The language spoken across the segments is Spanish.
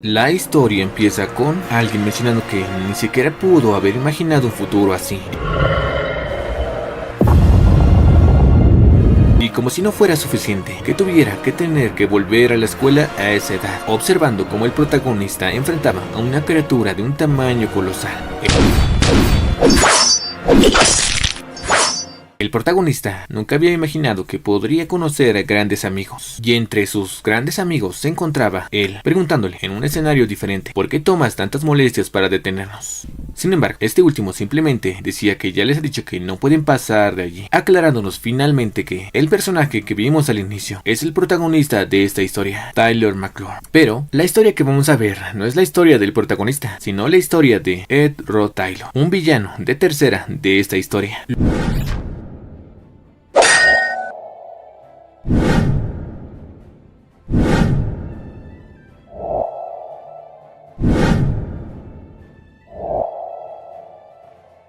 La historia empieza con alguien mencionando que ni siquiera pudo haber imaginado un futuro así. Y como si no fuera suficiente, que tuviera que tener que volver a la escuela a esa edad, observando cómo el protagonista enfrentaba a una criatura de un tamaño colosal. El protagonista nunca había imaginado que podría conocer a grandes amigos, y entre sus grandes amigos se encontraba él, preguntándole en un escenario diferente: ¿por qué tomas tantas molestias para detenernos? Sin embargo, este último simplemente decía que ya les ha dicho que no pueden pasar de allí, aclarándonos finalmente que el personaje que vimos al inicio es el protagonista de esta historia, Tyler McClure. Pero la historia que vamos a ver no es la historia del protagonista, sino la historia de Ed Rod Taylor, un villano de tercera de esta historia.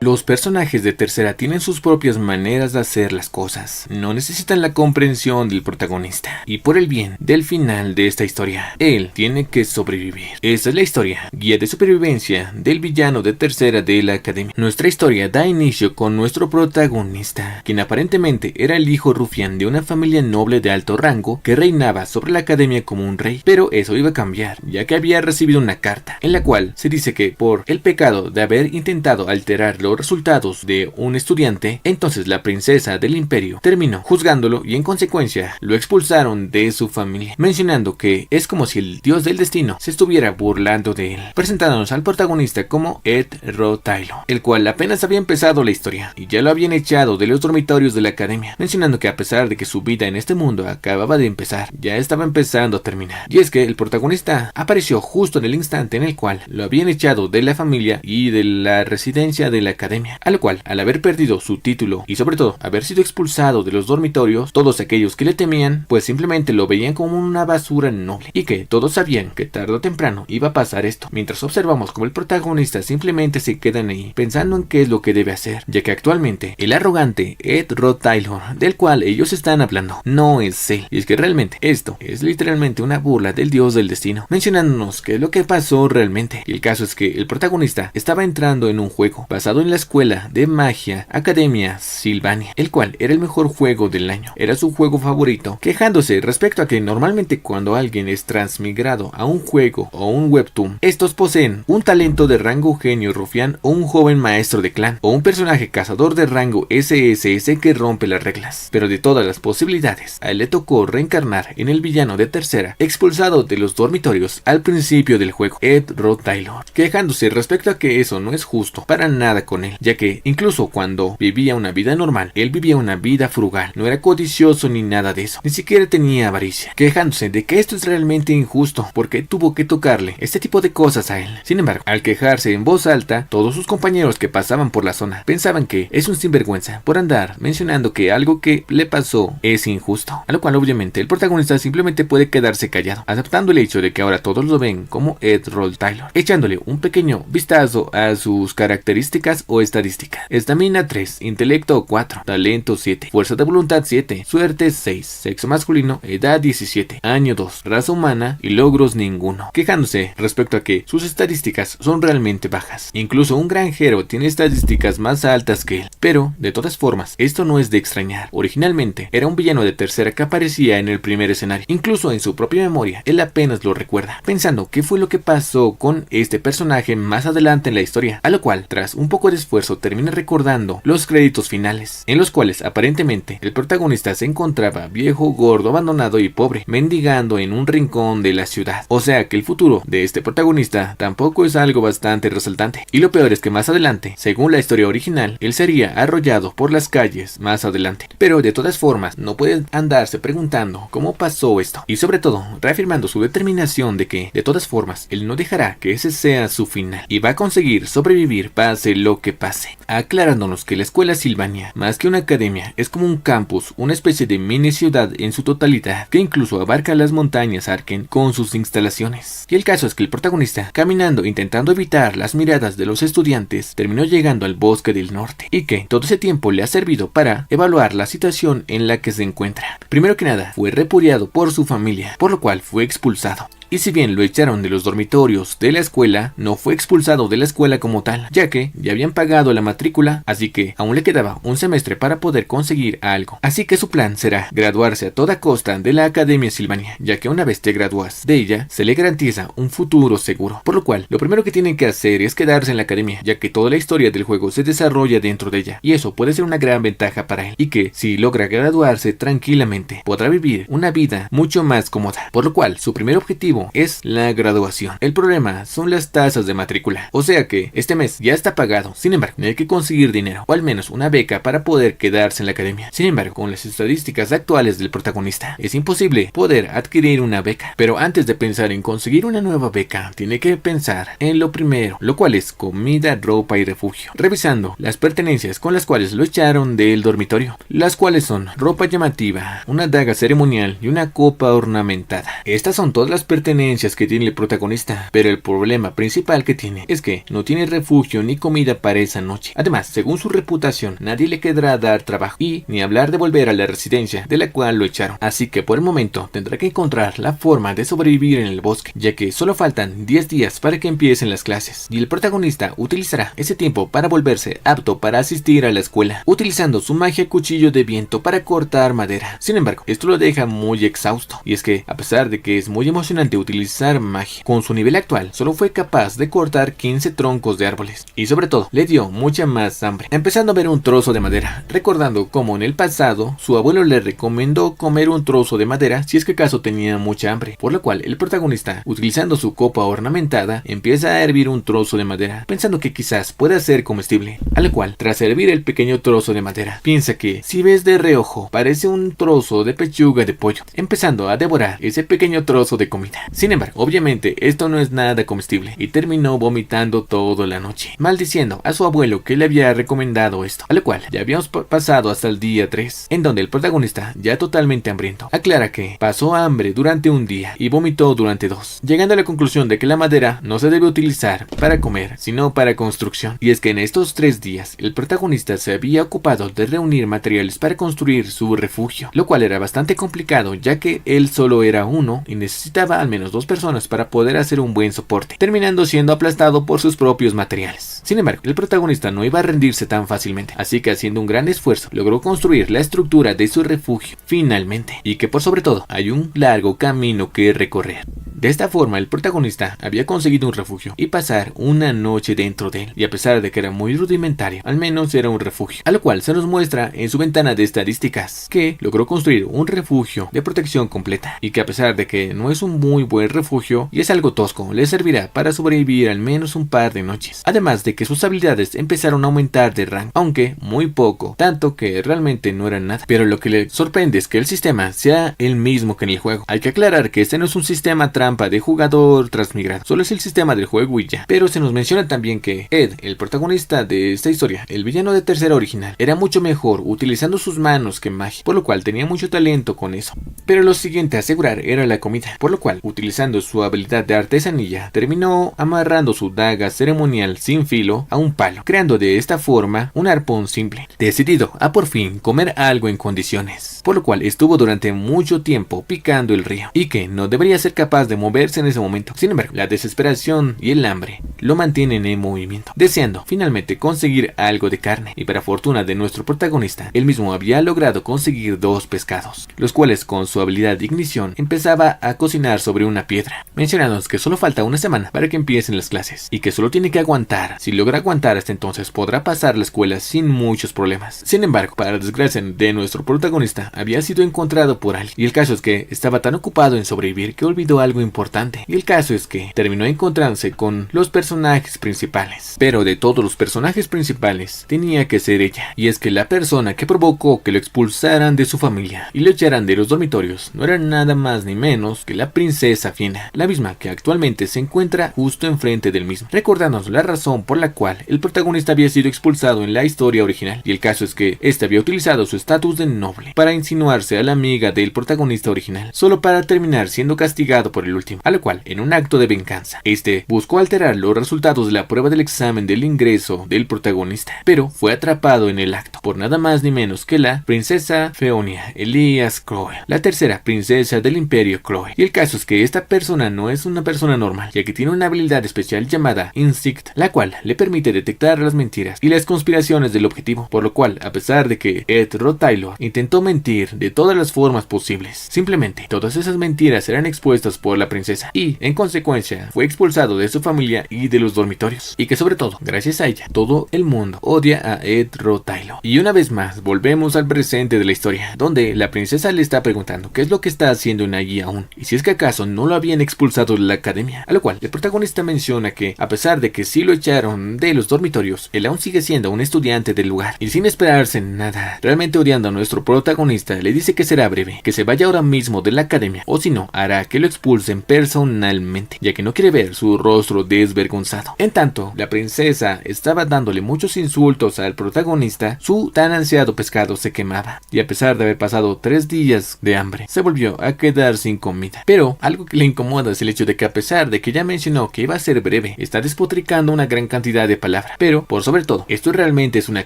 Los personajes de tercera tienen sus propias maneras de hacer las cosas, no necesitan la comprensión del protagonista, y por el bien del final de esta historia, él tiene que sobrevivir. Esta es la historia, guía de supervivencia del villano de tercera de la academia. Nuestra historia da inicio con nuestro protagonista, quien aparentemente era el hijo rufián de una familia noble de alto rango que reinaba sobre la academia como un rey, pero eso iba a cambiar, ya que había recibido una carta, en la cual se dice que por el pecado de haber intentado alterar los resultados de un estudiante, entonces la princesa del imperio terminó juzgándolo y en consecuencia lo expulsaron de su familia, mencionando que es como si el dios del destino se estuviera burlando de él, presentándonos al protagonista como Ed Rod Taylor, el cual apenas había empezado la historia y ya lo habían echado de los dormitorios de la academia, mencionando que a pesar de que su vida en este mundo acababa de empezar, ya estaba empezando a terminar. Y es que el protagonista apareció justo en el instante en el cual lo habían echado de la familia y de la residencia de la academia, a lo cual, al haber perdido su título y sobre todo haber sido expulsado de los dormitorios, todos aquellos que le temían pues simplemente lo veían como una basura noble, y que todos sabían que tarde o temprano iba a pasar esto, mientras observamos como el protagonista simplemente se quedan ahí pensando en qué es lo que debe hacer, ya que actualmente el arrogante Ed Rod Taylor del cual ellos están hablando no es él, y es que realmente esto es literalmente una burla del dios del destino, mencionándonos qué es lo que pasó realmente. Y el caso es que el protagonista estaba entrando en un juego basado en la escuela de magia Academia Sylvania, el cual era el mejor juego del año, era su juego favorito, quejándose respecto a que normalmente cuando alguien es transmigrado a un juego o un webtoon, estos poseen un talento de rango genio rufián o un joven maestro de clan o un personaje cazador de rango SSS que rompe las reglas, pero de todas las posibilidades, a él le tocó reencarnar en el villano de tercera expulsado de los dormitorios al principio del juego, Ed Rod Taylor, quejándose respecto a que eso no es justo para nada con él, ya que incluso cuando vivía una vida normal, él vivía una vida frugal, no era codicioso ni nada de eso, ni siquiera tenía avaricia, quejándose de que esto es realmente injusto porque tuvo que tocarle este tipo de cosas a él. Sin embargo, al quejarse en voz alta, todos sus compañeros que pasaban por la zona pensaban que es un sinvergüenza por andar mencionando que algo que le pasó es injusto, a lo cual obviamente el protagonista simplemente puede quedarse callado, aceptando el hecho de que ahora todos lo ven como Ed Rod Taylor, echándole un pequeño vistazo a sus características o estadísticas. Estamina 3, intelecto 4, talento 7, fuerza de voluntad 7, suerte 6, sexo masculino, edad 17, año 2, raza humana y logros ninguno, quejándose respecto a que sus estadísticas son realmente bajas. Incluso un granjero tiene estadísticas más altas que él, pero de todas formas esto no es de extrañar. Originalmente era un villano de tercera que aparecía en el primer escenario, incluso en su propia memoria él apenas lo recuerda, pensando qué fue lo que pasó con este personaje más adelante en la historia, a lo cual tras un poco de esfuerzo termina recordando los créditos finales, en los cuales aparentemente el protagonista se encontraba viejo, gordo, abandonado y pobre, mendigando en un rincón de la ciudad. O sea que el futuro de este protagonista tampoco es algo bastante resaltante, y lo peor es que más adelante, según la historia original, él sería arrollado por las calles más adelante. Pero de todas formas no puede andarse preguntando cómo pasó esto, y sobre todo reafirmando su determinación de que de todas formas él no dejará que ese sea su final y va a conseguir sobrevivir pase lo que pase. aclarándonos que la escuela Sylvania, más que una academia, es como un campus, una especie de mini ciudad en su totalidad, que incluso abarca las montañas Arken con sus instalaciones. Y el caso es que el protagonista, caminando intentando evitar las miradas de los estudiantes, terminó llegando al bosque del norte, y que todo ese tiempo le ha servido para evaluar la situación en la que se encuentra. Primero que nada, fue repudiado por su familia, por lo cual fue expulsado. Y si bien lo echaron de los dormitorios de la escuela, no fue expulsado de la escuela como tal, ya que ya habían pagado la matrícula, así que aún le quedaba un semestre para poder conseguir algo. Así que su plan será graduarse a toda costa de la Academia Sylvania, ya que una vez te gradúas de ella, se le garantiza un futuro seguro. Por lo cual, lo primero que tienen que hacer es quedarse en la academia, ya que toda la historia del juego se desarrolla dentro de ella, y eso puede ser una gran ventaja para él, y que si logra graduarse tranquilamente, podrá vivir una vida mucho más cómoda. Por lo cual, su primer objetivo es la graduación. El problema son las tasas de matrícula, o sea que este mes ya está pagado. Sin embargo, hay que conseguir dinero, o al menos una beca para poder quedarse en la academia. Sin embargo, con las estadísticas actuales del protagonista, es imposible poder adquirir una beca. Pero antes de pensar en conseguir una nueva beca, tiene que pensar en lo primero, lo cual es comida, ropa y refugio, revisando las pertenencias con las cuales lo echaron del dormitorio, las cuales son ropa llamativa, una daga ceremonial y una copa ornamentada. Estas son todas las pertenencias que tiene el protagonista, pero el problema principal que tiene es que no tiene refugio ni comida para esa noche. Además, según su reputación, nadie le querrá dar trabajo y ni hablar de volver a la residencia de la cual lo echaron. Así que por el momento tendrá que encontrar la forma de sobrevivir en el bosque, ya que solo faltan 10 días para que empiecen las clases, y el protagonista utilizará ese tiempo para volverse apto para asistir a la escuela, utilizando su magia cuchillo de viento para cortar madera. Sin embargo, esto lo deja muy exhausto, y es que a pesar de que es muy emocionante utilizar magia, con su nivel actual solo fue capaz de cortar 15 troncos de árboles, y sobre todo le dio mucha más hambre, empezando a ver un trozo de madera, recordando cómo en el pasado su abuelo le recomendó comer un trozo de madera si es que acaso tenía mucha hambre, por lo cual el protagonista, utilizando su copa ornamentada, empieza a hervir un trozo de madera, pensando que quizás pueda ser comestible, a lo cual, tras hervir el pequeño trozo de madera, piensa que si ves de reojo parece un trozo de pechuga de pollo, empezando a devorar ese pequeño trozo de comida. Sin embargo, obviamente esto no es nada comestible, y terminó vomitando toda la noche, maldiciendo a su abuelo que le había recomendado esto, a lo cual ya habíamos pasado hasta el día 3, en donde el protagonista, ya totalmente hambriento, aclara que pasó hambre durante un día y vomitó durante 2, llegando a la conclusión de que la madera no se debe utilizar para comer, sino para construcción. Y es que en estos 3 días, el protagonista se había ocupado de reunir materiales para construir su refugio, lo cual era bastante complicado, ya que él solo era uno y necesitaba al menos 2 personas para poder hacer un buen soporte, terminando siendo aplastado por sus propios materiales. Sin embargo, el protagonista no iba a rendirse tan fácilmente, así que haciendo un gran esfuerzo, logró construir la estructura de su refugio, finalmente, y que por sobre todo, hay un largo camino que recorrer. De esta forma, el protagonista había conseguido un refugio y pasar una noche dentro de él, y a pesar de que era muy rudimentario, al menos era un refugio, a lo cual se nos muestra en su ventana de estadísticas, que logró construir un refugio de protección completa, y que a pesar de que no es un muy buen refugio y es algo tosco, le servirá para sobrevivir al menos un par de noches, además de que sus habilidades empezaron a aumentar de rango, aunque muy poco, tanto que realmente no eran nada. Pero lo que le sorprende es que el sistema sea el mismo que en el juego. Hay que aclarar que este no es un sistema trampa de jugador transmigrado, solo es el sistema del juego y ya. Pero se nos menciona también que Ed, el protagonista de esta historia, el villano de tercera original, era mucho mejor utilizando sus manos que magia, por lo cual tenía mucho talento con eso. Pero lo siguiente a asegurar era la comida, por lo cual, utilizando su habilidad de artesanía, terminó amarrando su daga ceremonial sin filo a un palo, creando de esta forma un arpón simple, decidido a por fin comer algo en condiciones, por lo cual estuvo durante mucho tiempo picando el río, y que no debería ser capaz de moverse en ese momento. Sin embargo, la desesperación y el hambre lo mantienen en movimiento, deseando finalmente conseguir algo de carne, y para fortuna de nuestro protagonista, él mismo había logrado conseguir 2 pescados, los cuales con su habilidad de ignición empezaba a cocinar sobre una piedra, mencionándonos que solo falta una semana para que empiecen las clases, y que solo tiene que aguantar. Si logra aguantar hasta entonces, podrá pasar la escuela sin muchos problemas. Sin embargo, para desgracia de nuestro protagonista, había sido encontrado por alguien, y el caso es que estaba tan ocupado en sobrevivir que olvidó algo importante, y el caso es que terminó encontrándose con los personajes principales. Pero de todos los personajes principales, tenía que ser ella, y es que la persona que provocó que lo expulsaran de su familia y lo echaran de los dormitorios no era nada más ni menos que la princesa Fiena, la misma que actualmente se encuentra justo enfrente del mismo, recordándonos la razón por la cual el protagonista había sido expulsado en la historia original, y el caso es que este había utilizado su estatus de noble para insinuarse a la amiga del protagonista original, solo para terminar siendo castigado por el último, a lo cual, en un acto de venganza, este buscó alterar los resultados de la prueba del examen del ingreso del protagonista, pero fue atrapado en el acto por nada más ni menos que la princesa Feonia Elias Chloe, la tercera princesa del Imperio Chloe. Y el caso es que esta persona no es una persona normal, ya que tiene una habilidad especial llamada Instinct, la cual le permite detectar las mentiras y las conspiraciones del objetivo, por lo cual, a pesar de que Ed Rotaylor intentó mentir de todas las formas posibles, simplemente todas esas mentiras eran expuestas por la princesa y, en consecuencia, fue expulsado de su familia y de los dormitorios, y que sobre todo, gracias a ella, todo el mundo odia a Ed Rotaylor. Y una vez más, volvemos al presente de la historia, donde la princesa le está preguntando qué es lo que está haciendo allí aún, y si es que acaso no lo habían expulsado de la academia, a lo cual el protagonista menciona que, a pesar de que sí lo echaron de los dormitorios, él aún sigue siendo un estudiante del lugar, y sin esperarse nada, realmente odiando a nuestro protagonista, le dice que será breve, que se vaya ahora mismo de la academia, o si no, hará que lo expulsen personalmente, ya que no quiere ver su rostro desvergonzado. En tanto, la princesa estaba dándole muchos insultos al protagonista, su tan ansiado pescado se quemaba, y a pesar de haber pasado 3 días de hambre, se volvió a quedar sin comida. Pero algo que le incomoda es el hecho de que, a pesar de que ya mencionó que iba a ser breve, está despotricando una gran cantidad de palabras. Pero, por sobre todo, esto realmente es una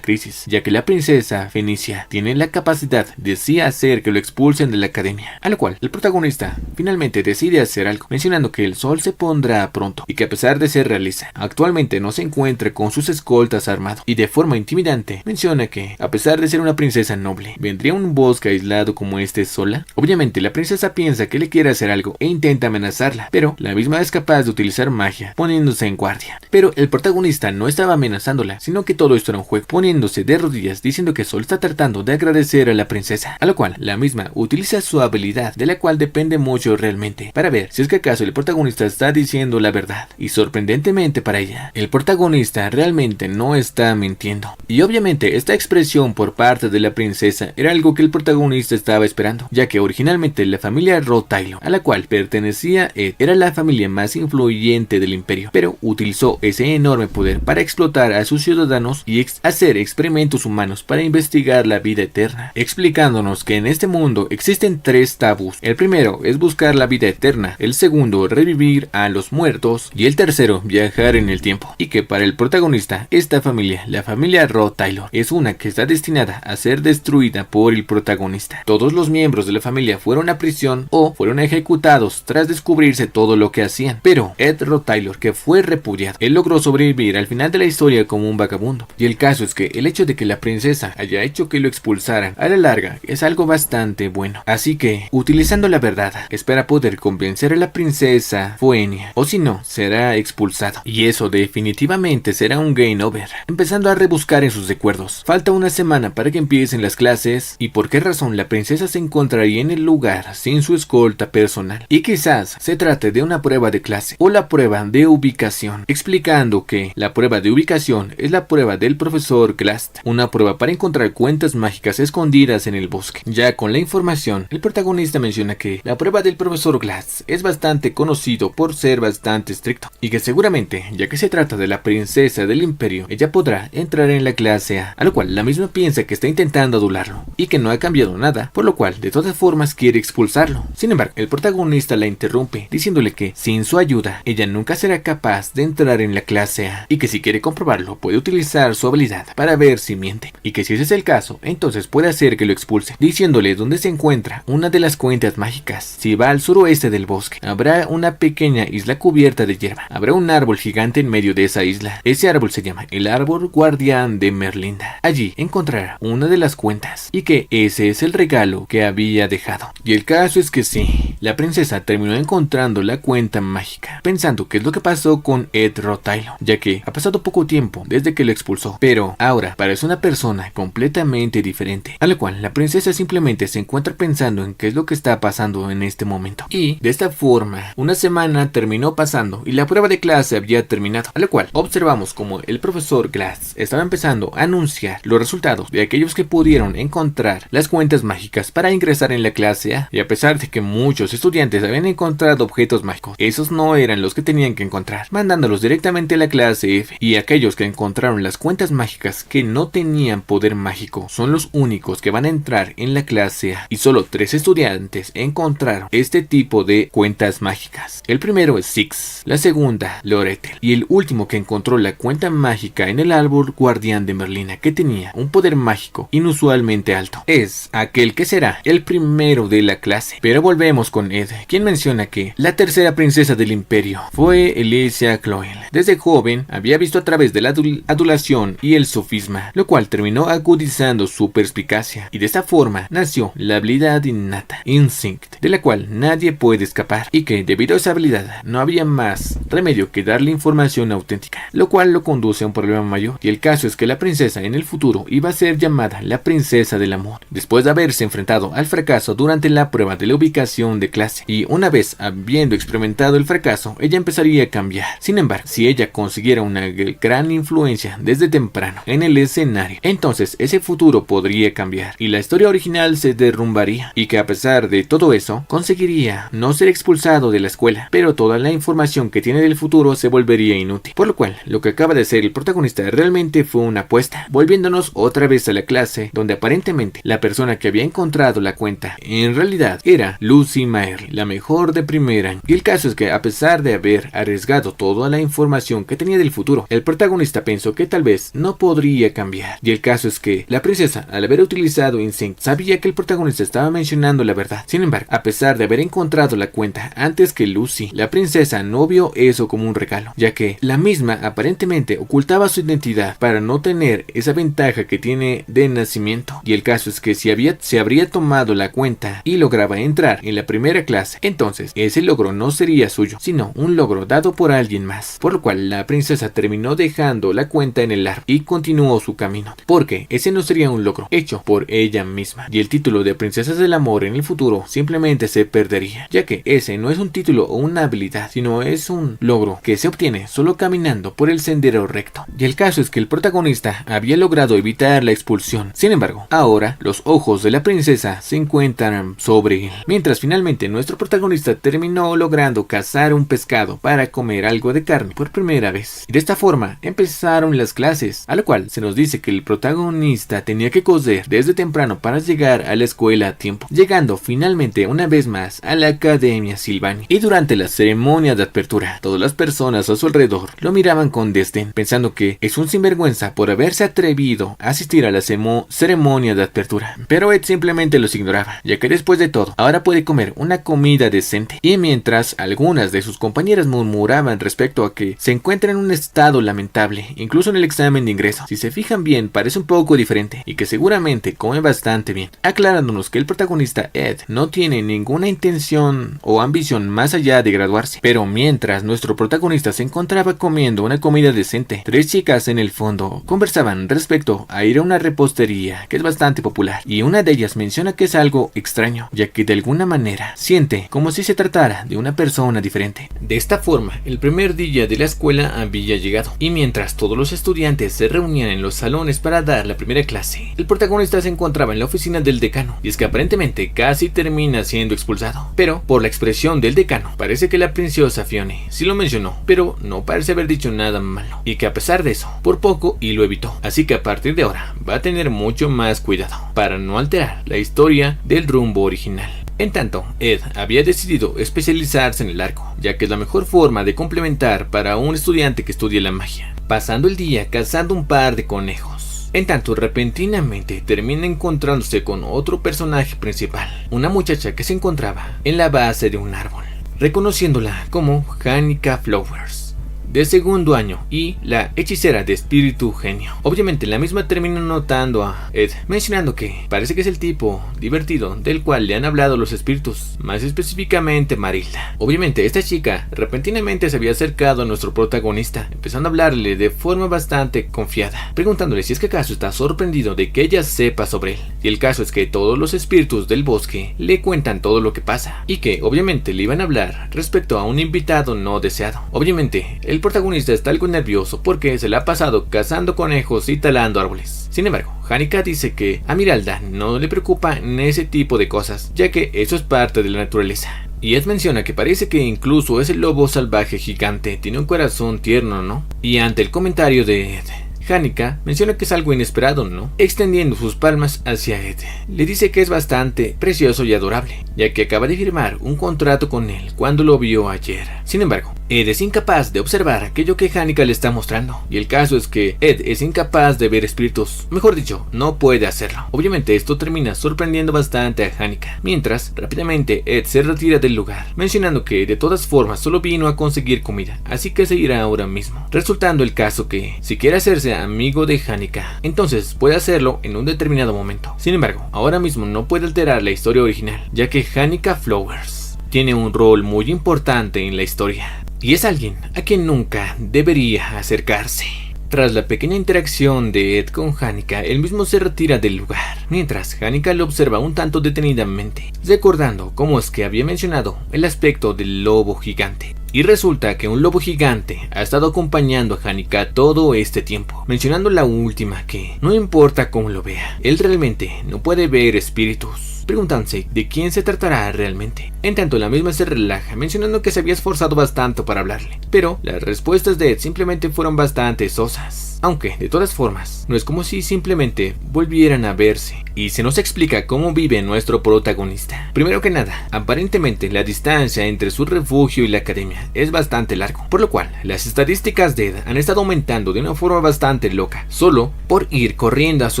crisis, ya que la princesa Fenicia tiene la capacidad de sí hacer que lo expulsen de la academia, a lo cual el protagonista finalmente decide hacer algo, mencionando que el sol se pondrá pronto, y que a pesar de ser realista, actualmente no se encuentra con sus escoltas armado, y de forma intimidante menciona que, a pesar de ser una princesa noble, ¿vendría a un bosque aislado como este sola? Obviamente la princesa piensa que le quiere hacer algo e intenta amenazarla, pero la misma es capaz de utilizar magia, poniéndose en guardia. Pero el protagonista no estaba amenazándola, sino que todo esto era un juego, poniéndose de rodillas diciendo que solo está tratando de agradecer a la princesa, a lo cual la misma utiliza su habilidad, de la cual depende mucho realmente, para ver si es que acaso el protagonista está diciendo la verdad. Y sorprendentemente para ella, el protagonista realmente no está mintiendo. Y obviamente esta expresión por parte de la princesa era algo que el protagonista estaba esperando, ya que originalmente la familia Rotaylor, a la cual pertenecía Ed, era la familia más influyente del imperio, pero utilizó ese enorme poder para explotar a sus ciudadanos y hacer experimentos humanos para investigar la vida eterna, explicándonos que en este mundo existen 3 tabús. El primero es buscar la vida eterna, el segundo revivir a los muertos y el tercero viajar en el tiempo, y que para el protagonista esta familia, la familia Rotaylor, es una que está destinada a ser destruida por el protagonista. Todos los miembros de la familia fueron a prisión o fueron ejecutados tras descubrirse todo lo que hacían, pero Ed Rotaylor, que fue repudiado, él logró sobrevivir al final de la historia como un vagabundo. Y el caso es que el hecho de que la princesa haya hecho que lo expulsaran a la larga es algo bastante bueno, así que utilizando la verdad espera poder convencer a la princesa Feonia, o si no, será expulsado, y eso definitivamente será un game over. Empezando a rebuscar en sus recuerdos, falta una semana para que empiecen las clases, y por qué razón la princesa se encontraría en el lugar sin su escolta personal, y quizás se trate de una prueba de clase o la prueba de ubicación, explicando que la prueba de ubicación es la prueba del profesor Glast, una prueba para encontrar cuentas mágicas escondidas en el bosque. Ya con la información, el protagonista menciona que la prueba del profesor Glast es bastante conocido por ser bastante estricto, y que seguramente, ya que se trata de la princesa del imperio, ella podrá entrar en la clase A, lo cual la misma piensa que está intentando adularlo, y que no ha cambiado nada, por lo cual de todas formas quiere expulsarlo. Sin embargo, el protagonista la interrumpe, diciéndole que sin su ayuda, ella nunca será capaz de entrar en la clase A, y que si quiere comprobarlo, puede utilizar su habilidad para ver si miente, y que si ese es el caso, entonces puede hacer que lo expulse, diciéndole dónde se encuentra una de las cuentas mágicas. Si va al suroeste del bosque, habrá una pequeña isla cubierta de hierba, habrá un árbol gigante en medio de esa isla. Ese árbol se llama el árbol guardián de Merlinda. Allí encontrará una de las cuentas, y que ese es el regalo que había dejado. Y el caso es que sí, la princesa terminó encontrando la cuenta mágica, pensando qué es lo que pasó con Ed Rotaylor, ya que ha pasado poco tiempo desde que lo expulsó, pero ahora parece una persona completamente diferente, a la cual la princesa simplemente se encuentra pensando en qué es lo que está pasando en este momento. Y de esta forma, una semana terminó pasando y la prueba de clase había terminado, a lo cual observamos como el profesor Glass estaba empezando a anunciar los resultados de aquellos que pudieron encontrar las cuentas mágicas para ingresar en la clase A, y a pesar de que muchos estudiantes habían encontrado objetos mágicos, esos no eran los que tenían que encontrar, mandándolos directamente a la clase F, y aquellos que encontraron encontraron las cuentas mágicas que no tenían poder mágico son los únicos que van a entrar en la clase A, y solo 3 estudiantes encontraron este tipo de cuentas mágicas. El primero es Six, la segunda Loretel, y el último que encontró la cuenta mágica en el árbol guardián de Merlina, que tenía un poder mágico inusualmente alto, es aquel que será el primero de la clase. Pero volvemos con Ed, quien menciona que la tercera princesa del imperio fue Alicia Cloel. Desde joven había visto a través de la adulación y el sofisma, lo cual terminó agudizando su perspicacia, y de esta forma nació la habilidad innata, Instinct, de la cual nadie puede escapar, y que debido a esa habilidad no había más remedio que darle información auténtica, lo cual lo conduce a un problema mayor. Y el caso es que la princesa en el futuro iba a ser llamada la princesa del amor, después de haberse enfrentado al fracaso durante la prueba de la ubicación de clase, y una vez habiendo experimentado el fracaso, ella empezaría a cambiar. Sin embargo, si ella consiguiera una gran influencia desde temprano en el escenario, entonces ese futuro podría cambiar y la historia original se derrumbaría, y que a pesar de todo eso conseguiría no ser expulsado de la escuela, pero toda la información que tiene del futuro se volvería inútil, por lo cual lo que acaba de hacer el protagonista realmente fue una apuesta, volviéndonos otra vez a la clase donde aparentemente la persona que había encontrado la cuenta en realidad era Lucy Maerly, la mejor de primer año. Y el caso es que a pesar de haber arriesgado toda la información que tenía del futuro, el protagonista pensó que tal vez no podría cambiar. Y el caso es que la princesa, al haber utilizado Instinct, sabía que el protagonista estaba mencionando la verdad. Sin embargo, a pesar de haber encontrado la cuenta antes que Lucy, la princesa no vio eso como un regalo, ya que la misma aparentemente ocultaba su identidad para no tener esa ventaja que tiene de nacimiento. Y el caso es que si se habría tomado la cuenta y lograba entrar en la primera clase, entonces ese logro no sería suyo, sino un logro dado por alguien más, por lo cual la princesa terminó dejando la cuenta en el árbol y continuó su camino, porque ese no sería un logro hecho por ella misma, y el título de princesas del amor en el futuro simplemente se perdería, ya que ese no es un título o una habilidad, sino es un logro que se obtiene solo caminando por el sendero recto. Y el caso es que el protagonista había logrado evitar la expulsión. Sin embargo, ahora los ojos de la princesa se encuentran sobre él, mientras finalmente nuestro protagonista terminó logrando cazar un pescado para comer algo de carne por primera vez. Y de esta forma empezaron las clases, a lo cual se nos dice que el protagonista tenía que coser desde temprano para llegar a la escuela a tiempo, llegando finalmente una vez más a la Academia Sylvania. Y durante la ceremonia de apertura, todas las personas a su alrededor lo miraban con desdén, pensando que es un sinvergüenza por haberse atrevido a asistir a la ceremonia de apertura. Pero Ed simplemente los ignoraba, ya que después de todo, ahora puede comer una comida decente. Y mientras algunas de sus compañeras murmuraban respecto a que se encuentra en un estado lamentable, incluso en el examen de ingreso, si se fijan bien parece un poco diferente, y que seguramente come bastante bien, aclarándonos que el protagonista Ed no tiene ninguna intención o ambición más allá de graduarse. Pero mientras nuestro protagonista se encontraba comiendo una comida decente, 3 chicas en el fondo conversaban respecto a ir a una repostería que es bastante popular, y una de ellas menciona que es algo extraño, ya que de alguna manera siente como si se tratara de una persona diferente. De esta forma, el primer día de la escuela había llegado, y mientras todos los estudiantes se reunían en los salones para dar la primera clase, el protagonista se encontraba en la oficina del decano, y es que aparentemente casi termina siendo expulsado. Pero por la expresión del decano, parece que la princesa Fione sí lo mencionó, pero no parece haber dicho nada malo, y que a pesar de eso, por poco y lo evitó. Así que a partir de ahora va a tener mucho más cuidado para no alterar la historia del rumbo original. En tanto, Ed había decidido especializarse en el arco, ya que es la mejor forma de complementar para un estudiante que estudia la magia, pasando el día cazando un par de conejos. En tanto, repentinamente termina encontrándose con otro personaje principal, una muchacha que se encontraba en la base de un árbol, reconociéndola como Hanika Flowers, de segundo año, y la hechicera de espíritu genio. Obviamente la misma termina notando a Ed, mencionando que parece que es el tipo divertido del cual le han hablado los espíritus, más específicamente Marilda. Obviamente esta chica repentinamente se había acercado a nuestro protagonista, empezando a hablarle de forma bastante confiada, preguntándole si es que acaso está sorprendido de que ella sepa sobre él. Y el caso es que todos los espíritus del bosque le cuentan todo lo que pasa, y que obviamente le iban a hablar respecto a un invitado no deseado. Obviamente el protagonista está algo nervioso porque se le ha pasado cazando conejos y talando árboles. Sin embargo, Hanika dice que a Miralda no le preocupan ese tipo de cosas, ya que eso es parte de la naturaleza. Y Ed menciona que parece que incluso ese lobo salvaje gigante tiene un corazón tierno, ¿no? Y ante el comentario de Ed, Hanika menciona que es algo inesperado, ¿no? Extendiendo sus palmas hacia Ed. Le dice que es bastante precioso y adorable, ya que acaba de firmar un contrato con él cuando lo vio ayer. Sin embargo, Ed es incapaz de observar aquello que Hanika le está mostrando, y el caso es que Ed es incapaz de ver espíritus, mejor dicho, no puede hacerlo. Obviamente esto termina sorprendiendo bastante a Hanika, mientras rápidamente Ed se retira del lugar, mencionando que de todas formas solo vino a conseguir comida, así que se irá ahora mismo, resultando el caso que si quiere hacerse amigo de Hanika, entonces puede hacerlo en un determinado momento. Sin embargo, ahora mismo no puede alterar la historia original, ya que Hanika Flowers tiene un rol muy importante en la historia, y es alguien a quien nunca debería acercarse. Tras la pequeña interacción de Ed con Hanika, él mismo se retira del lugar, mientras Hanika lo observa un tanto detenidamente, recordando cómo es que había mencionado el aspecto del lobo gigante. Y resulta que un lobo gigante ha estado acompañando a Hanika todo este tiempo, mencionando la última que, no importa cómo lo vea, él realmente no puede ver espíritus, preguntándose de quién se tratará realmente. En tanto, la misma se relaja, mencionando que se había esforzado bastante para hablarle, pero las respuestas de Ed simplemente fueron bastante sosas. Aunque, de todas formas, no es como si simplemente volvieran a verse, y se nos explica cómo vive nuestro protagonista. Primero que nada, aparentemente la distancia entre su refugio y la academia es bastante largo, por lo cual las estadísticas de Ed han estado aumentando de una forma bastante loca, solo por ir corriendo a su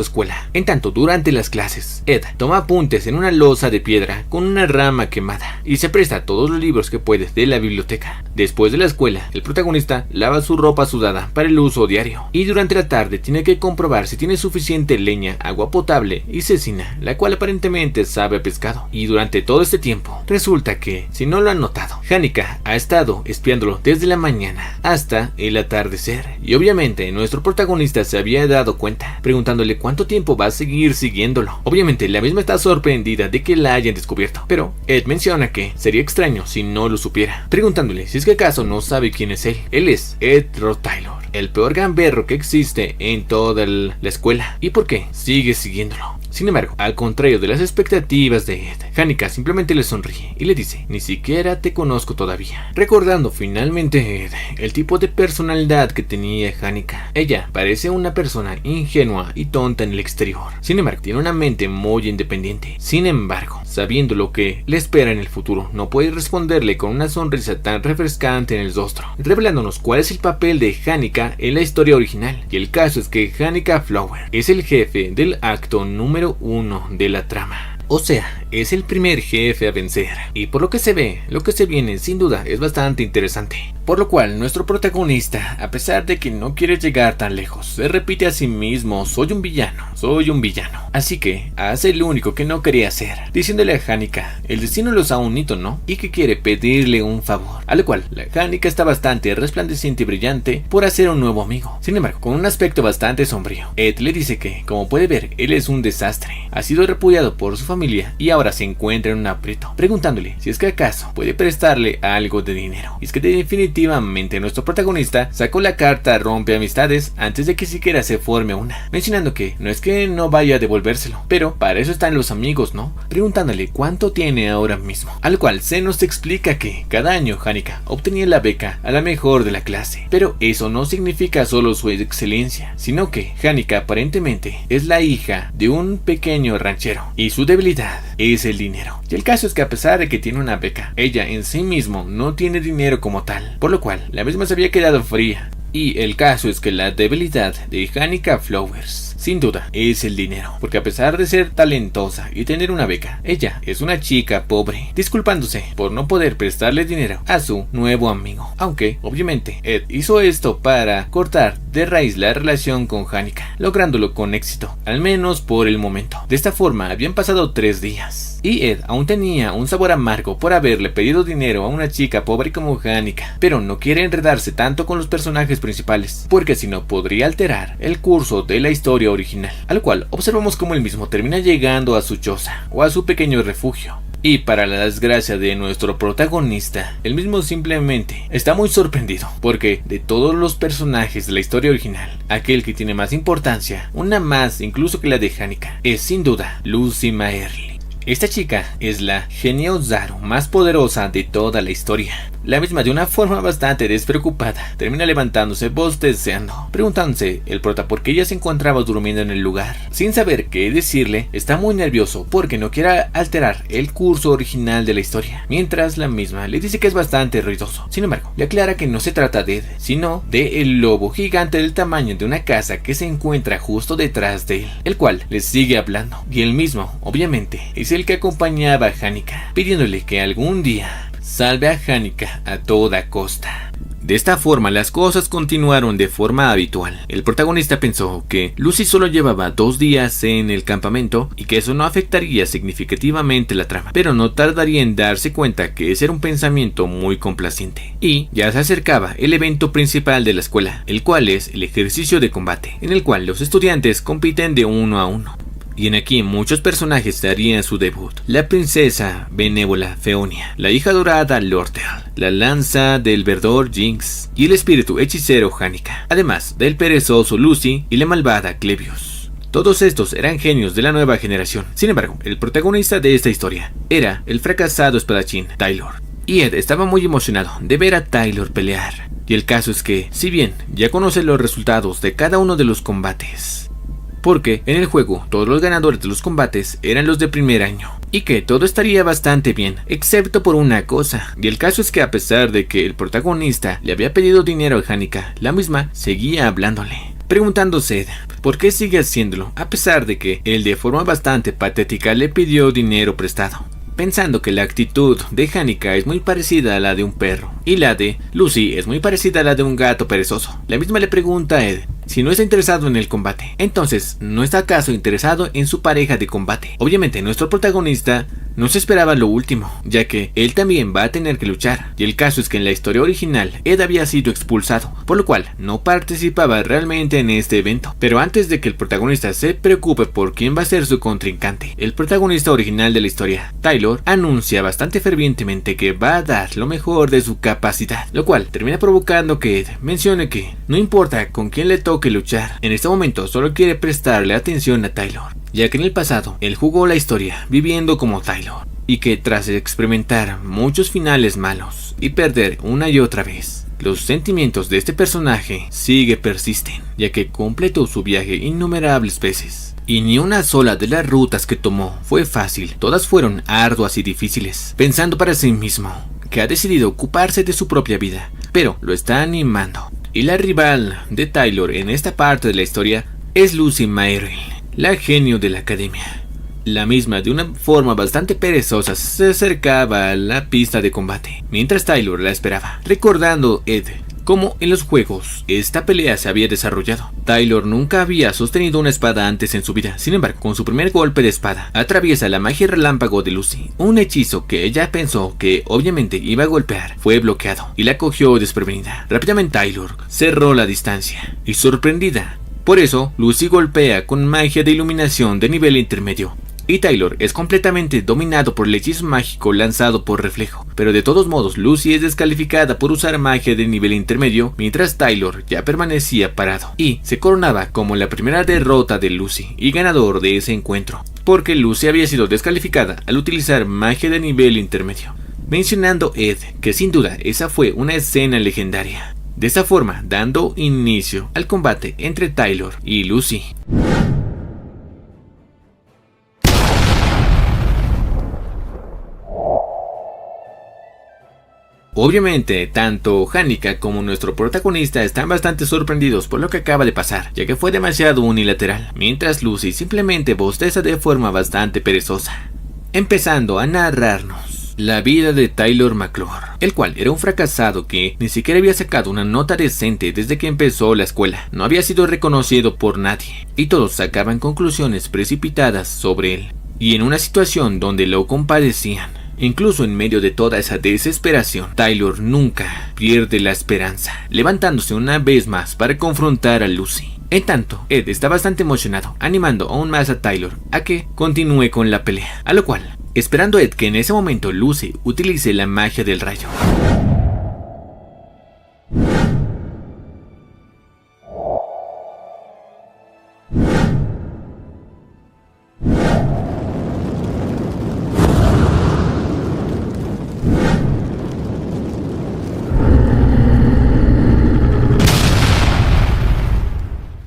escuela. En tanto, durante las clases, Ed toma apuntes en una losa de piedra con una rama quemada, y se presta todos los libros que puede de la biblioteca. Después de la escuela, el protagonista lava su ropa sudada para el uso diario, y durante la tarde tiene que comprobar si tiene suficiente leña, agua potable y cecina, la cual aparentemente sabe a pescado. Y durante todo este tiempo, resulta que, si no lo han notado, Hanika ha estado espiándolo desde la mañana hasta el atardecer, y obviamente nuestro protagonista se había dado cuenta, preguntándole cuánto tiempo va a seguir siguiéndolo. Obviamente la misma está sorprendida de que la hayan descubierto, pero Ed menciona que sería extraño si no lo supiera, preguntándole si es que acaso no sabe quién es él. Él es Ed Rotaylor, el peor gamberro que existe en toda la escuela, y por qué sigue siguiéndolo. Sin embargo, al contrario de las expectativas de Ed, Hanika simplemente le sonríe y le dice: ni siquiera te conozco todavía, recordando finalmente Ed el tipo de personalidad que tenía Hanika. Ella parece una persona ingenua y tonta en el exterior, sin embargo tiene una mente muy independiente. Sin embargo, sabiendo lo que le espera en el futuro, no puede responderle con una sonrisa tan refrescante en el rostro, revelándonos cuál es el papel de Hanika en la historia original. Y el caso es que Hanika Flower es el jefe del acto número 1 de la trama. O sea, es el primer jefe a vencer, y por lo que se ve, lo que se viene sin duda es bastante interesante. Por lo cual nuestro protagonista, a pesar de que no quiere llegar tan lejos, se repite a sí mismo: soy un villano. Así que hace lo único que no quería hacer, diciéndole a Hanika: el destino los ha unido, ¿no? Y que quiere pedirle un favor. A lo cual la Hanika está bastante resplandeciente y brillante por hacer un nuevo amigo. Sin embargo, con un aspecto bastante sombrío. Ed le dice que, como puede ver, él es un desastre. Ha sido repudiado por su familia y ahora se encuentra en un aprieto, preguntándole si es que acaso puede prestarle algo de dinero. Y es que definitivamente nuestro protagonista sacó la carta rompe amistades antes de que siquiera se forme una, mencionando que no es que no vaya a devolvérselo, pero para eso están los amigos, ¿no? Preguntándole cuánto tiene ahora mismo, a lo cual se nos explica que cada año Hanika obtenía la beca a la mejor de la clase, pero eso no significa solo su excelencia, sino que Hanika aparentemente es la hija de un pequeño ranchero y su debilidad es el dinero. Y el caso es que a pesar de que tiene una beca, ella en sí mismo no tiene dinero como tal, por lo cual la misma se había quedado fría. Y el caso es que la debilidad de Hanika Flowers sin duda es el dinero, porque a pesar de ser talentosa y tener una beca, ella es una chica pobre, disculpándose por no poder prestarle dinero a su nuevo amigo. Aunque obviamente Ed hizo esto para cortar de raíz la relación con Hanika, lográndolo con éxito, al menos por el momento. De esta forma habían pasado 3 días y Ed aún tenía un sabor amargo por haberle pedido dinero a una chica pobre como Hanika, pero no quiere enredarse tanto con los personajes principales, porque si no podría alterar el curso de la historia original, al cual observamos como él mismo termina llegando a su choza o a su pequeño refugio. Y para la desgracia de nuestro protagonista, él mismo simplemente está muy sorprendido, porque de todos los personajes de la historia original, aquel que tiene más importancia, una más incluso que la de Hanika, es sin duda Lucy Maerly. Esta chica es la Genio Zaru más poderosa de toda la historia, La misma, de una forma bastante despreocupada, termina levantándose bostezando, preguntándose el prota por qué ella se encontraba durmiendo en el lugar. Sin saber qué decirle, está muy nervioso porque no quiere alterar el curso original de la historia, mientras la misma le dice que es bastante ruidoso. Sin embargo, le aclara que no se trata de Ed, sino de el lobo gigante del tamaño de una casa que se encuentra justo detrás de él, el cual le sigue hablando, y él mismo, obviamente, es el que acompañaba a Hanika, pidiéndole que algún día salve a Hanika a toda costa. De esta forma las cosas continuaron de forma habitual. El protagonista pensó que Lucy solo llevaba 2 días en el campamento y que eso no afectaría significativamente la trama, pero no tardaría en darse cuenta que ese era un pensamiento muy complaciente. Y ya se acercaba el evento principal de la escuela, el cual es el ejercicio de combate, en el cual los estudiantes compiten de 1 a 1. Y en aquí muchos personajes darían su debut: la princesa benévola Feonia, la hija dorada Lortel, la lanza del verdor Jinx y el espíritu hechicero Hanika, además del perezoso Lucy y la malvada Clevius. Todos estos eran genios de la nueva generación. Sin embargo, el protagonista de esta historia era el fracasado espadachín Taylor, y Ed estaba muy emocionado de ver a Taylor pelear. Y el caso es que, si bien ya conoce los resultados de cada uno de los combates, porque en el juego todos los ganadores de los combates eran los de primer año, y que todo estaría bastante bien, excepto por una cosa. Y el caso es que a pesar de que el protagonista le había pedido dinero a Hanika, la misma seguía hablándole, preguntándose por qué sigue haciéndolo, a pesar de que él de forma bastante patética le pidió dinero prestado, pensando que la actitud de Hanika es muy parecida a la de un perro, y la de Lucy es muy parecida a la de un gato perezoso. La misma le pregunta a Ed si no está interesado en el combate. Entonces, ¿no está acaso interesado en su pareja de combate? Obviamente, nuestro protagonista no se esperaba lo último, ya que él también va a tener que luchar. Y el caso es que en la historia original, Ed había sido expulsado, por lo cual no participaba realmente en este evento. Pero antes de que el protagonista se preocupe por quién va a ser su contrincante, el protagonista original de la historia, Taylor, anuncia bastante fervientemente que va a dar lo mejor de su capacidad, lo cual termina provocando que Ed mencione que no importa con quién le toque luchar, en este momento solo quiere prestarle atención a Taylor, ya que en el pasado él jugó la historia viviendo como Taylor, y que tras experimentar muchos finales malos y perder una y otra vez, los sentimientos de este personaje persisten, ya que completó su viaje innumerables veces. Y ni una sola de las rutas que tomó fue fácil, todas fueron arduas y difíciles, pensando para sí mismo que ha decidido ocuparse de su propia vida, pero lo está animando. Y la rival de Taylor en esta parte de la historia es Lucy Mayrill, la genio de la academia. La misma, de una forma bastante perezosa, se acercaba a la pista de combate, mientras Taylor la esperaba, recordando Ed cómo en los juegos esta pelea se había desarrollado. Taylor nunca había sostenido una espada antes en su vida. Sin embargo, con su primer golpe de espada, atraviesa la magia relámpago de Lucy. Un hechizo que ella pensó que obviamente iba a golpear fue bloqueado y la cogió desprevenida. Rápidamente Taylor cerró la distancia y, sorprendida por eso, Lucy golpea con magia de iluminación de nivel intermedio, y Taylor es completamente dominado por el hechizo mágico lanzado por reflejo. Pero de todos modos, Lucy es descalificada por usar magia de nivel intermedio, mientras Taylor ya permanecía parado, y se coronaba como la primera derrota de Lucy y ganador de ese encuentro, porque Lucy había sido descalificada al utilizar magia de nivel intermedio, mencionando Ed que sin duda esa fue una escena legendaria. De esta forma, dando inicio al combate entre Taylor y Lucy. Obviamente, tanto Hanika como nuestro protagonista están bastante sorprendidos por lo que acaba de pasar, ya que fue demasiado unilateral, mientras Lucy simplemente bosteza de forma bastante perezosa, empezando a narrarnos la vida de Taylor McClure, el cual era un fracasado que ni siquiera había sacado una nota decente desde que empezó la escuela. No había sido reconocido por nadie, y todos sacaban conclusiones precipitadas sobre él, y en una situación donde lo compadecían. Incluso en medio de toda esa desesperación, Taylor nunca pierde la esperanza, levantándose una vez más para confrontar a Lucy. En tanto, Ed está bastante emocionado, animando aún más a Taylor a que continúe con la pelea, a lo cual, esperando Ed que en ese momento Lucy utilice la magia del rayo.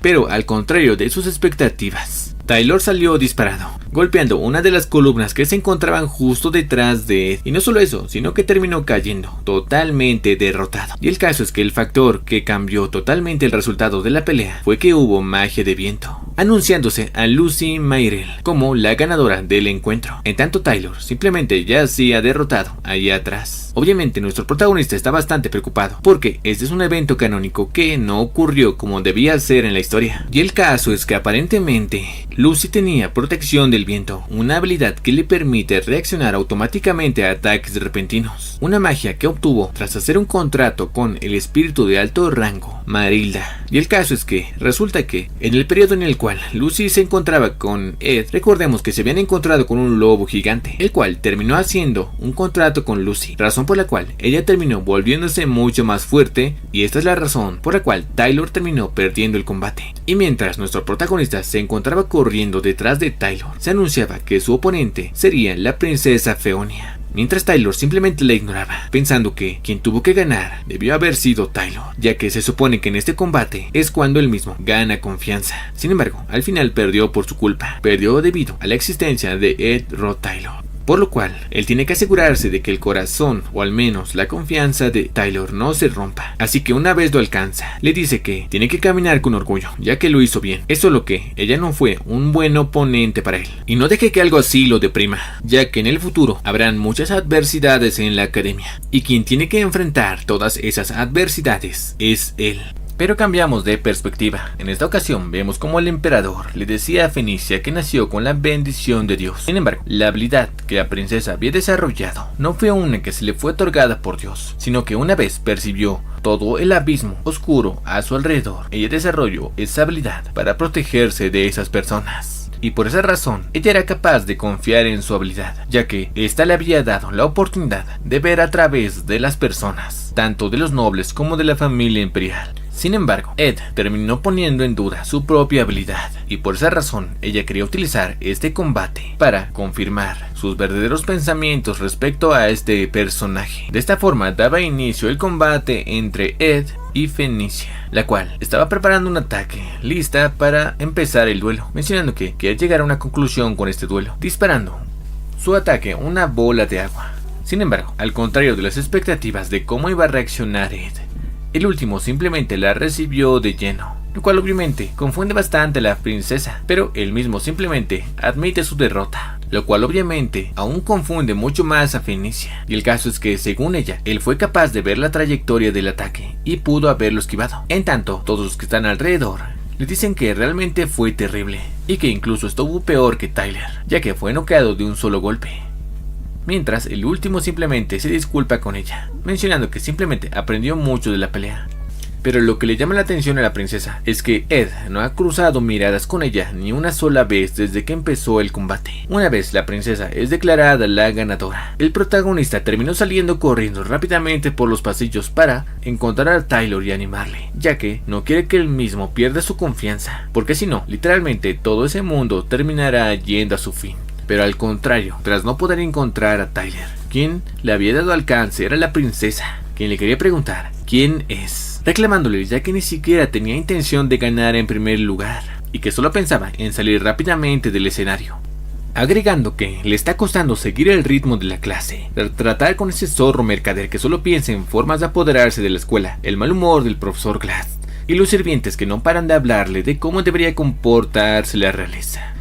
pero al contrario de sus expectativas, Taylor salió disparado, golpeando una de las columnas que se encontraban justo detrás de Ed, y no solo eso, sino que terminó cayendo, totalmente derrotado. Y el caso es que el factor que cambió totalmente el resultado de la pelea fue que hubo magia de viento, anunciándose a Lucy Mayrell como la ganadora del encuentro. En tanto, Taylor simplemente yacía derrotado allá atrás. Obviamente nuestro protagonista está bastante preocupado, porque este es un evento canónico que no ocurrió como debía ser en la historia. Y el caso es que aparentemente Lucy tenía protección del viento, una habilidad que le permite reaccionar automáticamente a ataques repentinos, una magia que obtuvo tras hacer un contrato con el espíritu de alto rango, Marilda. Y el caso es que resulta que en el periodo en el cual Lucy se encontraba con Ed, recordemos que se habían encontrado con un lobo gigante, el cual terminó haciendo un contrato con Lucy, razón por la cual ella terminó volviéndose mucho más fuerte, y esta es la razón por la cual Taylor terminó perdiendo el combate. Y mientras nuestro protagonista se encontraba corriendo detrás de Taylor, se anunciaba que su oponente sería la princesa Feonia, mientras Taylor simplemente la ignoraba, pensando que quien tuvo que ganar debió haber sido Taylor, ya que se supone que en este combate es cuando él mismo gana confianza. Sin embargo, al final perdió por su culpa, perdió debido a la existencia de Ed Rod Taylor, por lo cual él tiene que asegurarse de que el corazón, o al menos la confianza de Taylor, no se rompa. Así que una vez lo alcanza, le dice que tiene que caminar con orgullo, ya que lo hizo bien. Es solo que ella no fue un buen oponente para él, y no deje que algo así lo deprima, ya que en el futuro habrán muchas adversidades en la academia, y quien tiene que enfrentar todas esas adversidades es él. Pero cambiamos de perspectiva. En esta ocasión vemos como el emperador le decía a Fenicia que nació con la bendición de Dios. Sin embargo, la habilidad que la princesa había desarrollado no fue una que se le fue otorgada por Dios, sino que una vez percibió todo el abismo oscuro a su alrededor, ella desarrolló esa habilidad para protegerse de esas personas. Y por esa razón, ella era capaz de confiar en su habilidad, ya que ésta le había dado la oportunidad de ver a través de las personas, tanto de los nobles como de la familia imperial. Sin embargo, Ed terminó poniendo en duda su propia habilidad, y por esa razón ella quería utilizar este combate para confirmar sus verdaderos pensamientos respecto a este personaje. De esta forma daba inicio el combate entre Ed y Fenicia, la cual estaba preparando un ataque, lista para empezar el duelo, mencionando que quiere llegar a una conclusión con este duelo, disparando su ataque una bola de agua. Sin embargo, al contrario de las expectativas de cómo iba a reaccionar Ed, el último simplemente la recibió de lleno, lo cual obviamente confunde bastante a la princesa, pero él mismo simplemente admite su derrota, lo cual obviamente aún confunde mucho más a Fenicia. Y el caso es que según ella, él fue capaz de ver la trayectoria del ataque y pudo haberlo esquivado. En tanto, todos los que están alrededor le dicen que realmente fue terrible y que incluso estuvo peor que Tyler, ya que fue noqueado de un solo golpe. Mientras el último simplemente se disculpa con ella, mencionando que simplemente aprendió mucho de la pelea. Pero lo que le llama la atención a la princesa es que Ed no ha cruzado miradas con ella ni una sola vez desde que empezó el combate. Una vez la princesa es declarada la ganadora, el protagonista terminó saliendo corriendo rápidamente por los pasillos para encontrar a Taylor y animarle, ya que no quiere que él mismo pierda su confianza, porque si no, literalmente todo ese mundo terminará yendo a su fin. Pero al contrario, tras no poder encontrar a Tyler, quien le había dado alcance era la princesa, quien le quería preguntar quién es, reclamándole ya que ni siquiera tenía intención de ganar en primer lugar y que solo pensaba en salir rápidamente del escenario, agregando que le está costando seguir el ritmo de la clase, tratar con ese zorro mercader que solo piensa en formas de apoderarse de la escuela, el mal humor del profesor Glass y los sirvientes que no paran de hablarle de cómo debería comportarse la realeza.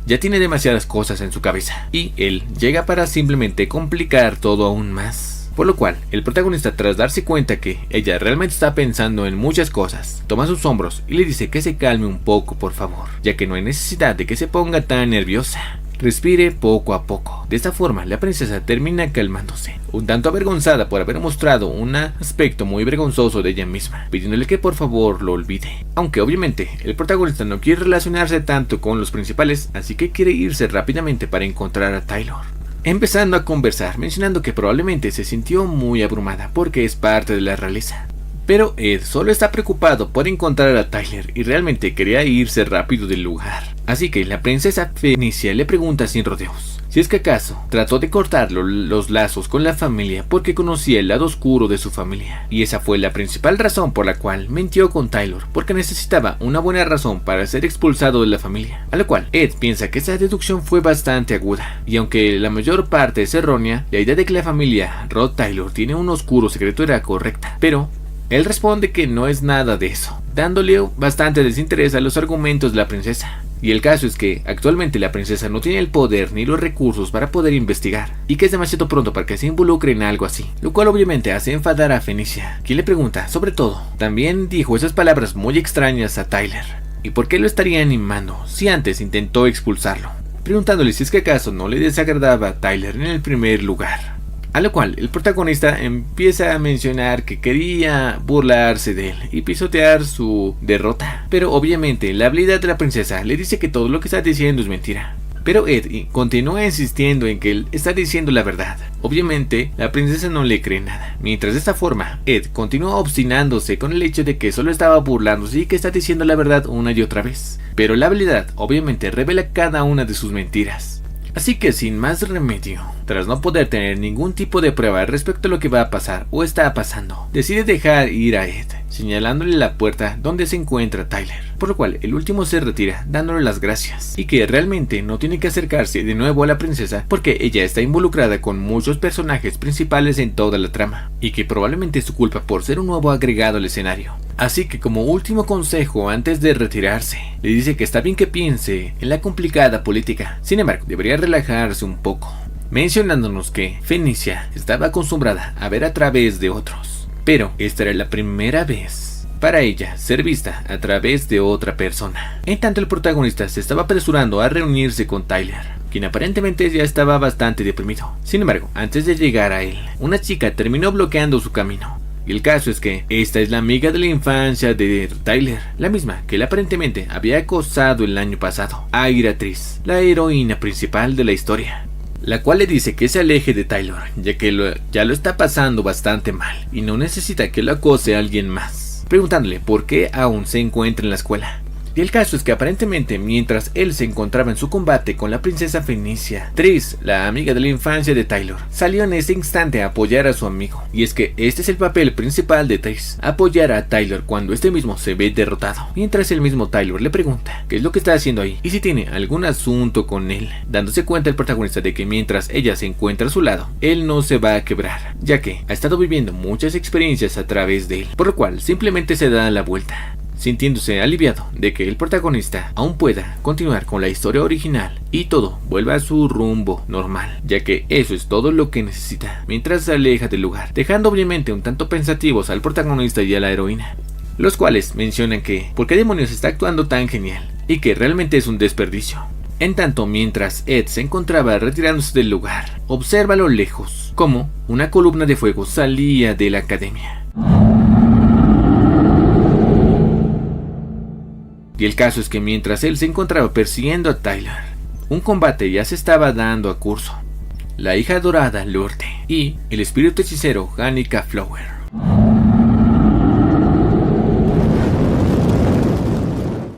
Ya tiene demasiadas cosas en su cabeza y él llega para simplemente complicar todo aún más. Por lo cual, el protagonista, tras darse cuenta que ella realmente está pensando en muchas cosas, toma sus hombros y le dice que se calme un poco por favor, ya que no hay necesidad de que se ponga tan nerviosa. Respire poco a poco. De esta forma, la princesa termina calmándose, un tanto avergonzada por haber mostrado un aspecto muy vergonzoso de ella misma, pidiéndole que por favor lo olvide. Aunque obviamente el protagonista no quiere relacionarse tanto con los principales, así que quiere irse rápidamente para encontrar a Taylor, empezando a conversar, mencionando que probablemente se sintió muy abrumada porque es parte de la realeza. Pero Ed solo está preocupado por encontrar a Tyler y realmente quería irse rápido del lugar. Así que la princesa Fenicia le pregunta sin rodeos si es que acaso trató de cortar los lazos con la familia porque conocía el lado oscuro de su familia. Y esa fue la principal razón por la cual mintió con Taylor, porque necesitaba una buena razón para ser expulsado de la familia. A lo cual Ed piensa que esa deducción fue bastante aguda, y aunque la mayor parte es errónea, la idea de que la familia Rod Taylor tiene un oscuro secreto era correcta, pero él responde que no es nada de eso, dándole bastante desinterés a los argumentos de la princesa. Y el caso es que actualmente la princesa no tiene el poder ni los recursos para poder investigar, y que es demasiado pronto para que se involucre en algo así, lo cual obviamente hace enfadar a Fenicia, quien le pregunta, sobre todo, también dijo esas palabras muy extrañas a Tyler, y por qué lo estaría animando si antes intentó expulsarlo, preguntándole si es que acaso no le desagradaba a Tyler en el primer lugar. A lo cual el protagonista empieza a mencionar que quería burlarse de él y pisotear su derrota. Pero obviamente la habilidad de la princesa le dice que todo lo que está diciendo es mentira. Pero Ed continúa insistiendo en que él está diciendo la verdad. Obviamente la princesa no le cree nada. Mientras de esta forma, Ed continúa obstinándose con el hecho de que solo estaba burlándose y que está diciendo la verdad una y otra vez. Pero la habilidad obviamente revela cada una de sus mentiras. Así que sin más remedio, tras no poder tener ningún tipo de prueba respecto a lo que va a pasar o está pasando, decide dejar ir a Ed, señalándole la puerta donde se encuentra Tyler, por lo cual el último se retira dándole las gracias, y que realmente no tiene que acercarse de nuevo a la princesa porque ella está involucrada con muchos personajes principales en toda la trama, y que probablemente es su culpa por ser un nuevo agregado al escenario. Así que como último consejo antes de retirarse, le dice que está bien que piense en la complicada política, sin embargo debería relajarse un poco, mencionándonos que Fenicia estaba acostumbrada a ver a través de otros, pero esta era la primera vez para ella ser vista a través de otra persona. En tanto el protagonista se estaba apresurando a reunirse con Tyler, quien aparentemente ya estaba bastante deprimido. Sin embargo, antes de llegar a él, una chica terminó bloqueando su camino. Y el caso es que esta es la amiga de la infancia de Tyler, la misma que él aparentemente había acosado el año pasado, Aira Triss, la heroína principal de la historia, la cual le dice que se aleje de Tyler, ya que ya lo está pasando bastante mal y no necesita que lo acose a alguien más, preguntándole por qué aún se encuentra en la escuela. Y el caso es que aparentemente mientras él se encontraba en su combate con la princesa Fenicia, Triss, la amiga de la infancia de Tyler, salió en ese instante a apoyar a su amigo. Y es que este es el papel principal de Triss, apoyar a Tyler cuando este mismo se ve derrotado, mientras el mismo Tyler le pregunta qué es lo que está haciendo ahí y si tiene algún asunto con él, dándose cuenta el protagonista de que mientras ella se encuentra a su lado, él no se va a quebrar, ya que ha estado viviendo muchas experiencias a través de él, por lo cual simplemente se da la vuelta, sintiéndose aliviado de que el protagonista aún pueda continuar con la historia original y todo vuelva a su rumbo normal, ya que eso es todo lo que necesita, mientras se aleja del lugar, dejando obviamente un tanto pensativos al protagonista y a la heroína, los cuales mencionan que ¿por qué demonios está actuando tan genial? Y que realmente es un desperdicio. En tanto, mientras Ed se encontraba retirándose del lugar, observa a lo lejos cómo una columna de fuego salía de la academia. Y el caso es que mientras él se encontraba persiguiendo a Tyler, un combate ya se estaba dando a curso. La hija dorada Lourdes y el espíritu hechicero Hanika Flower.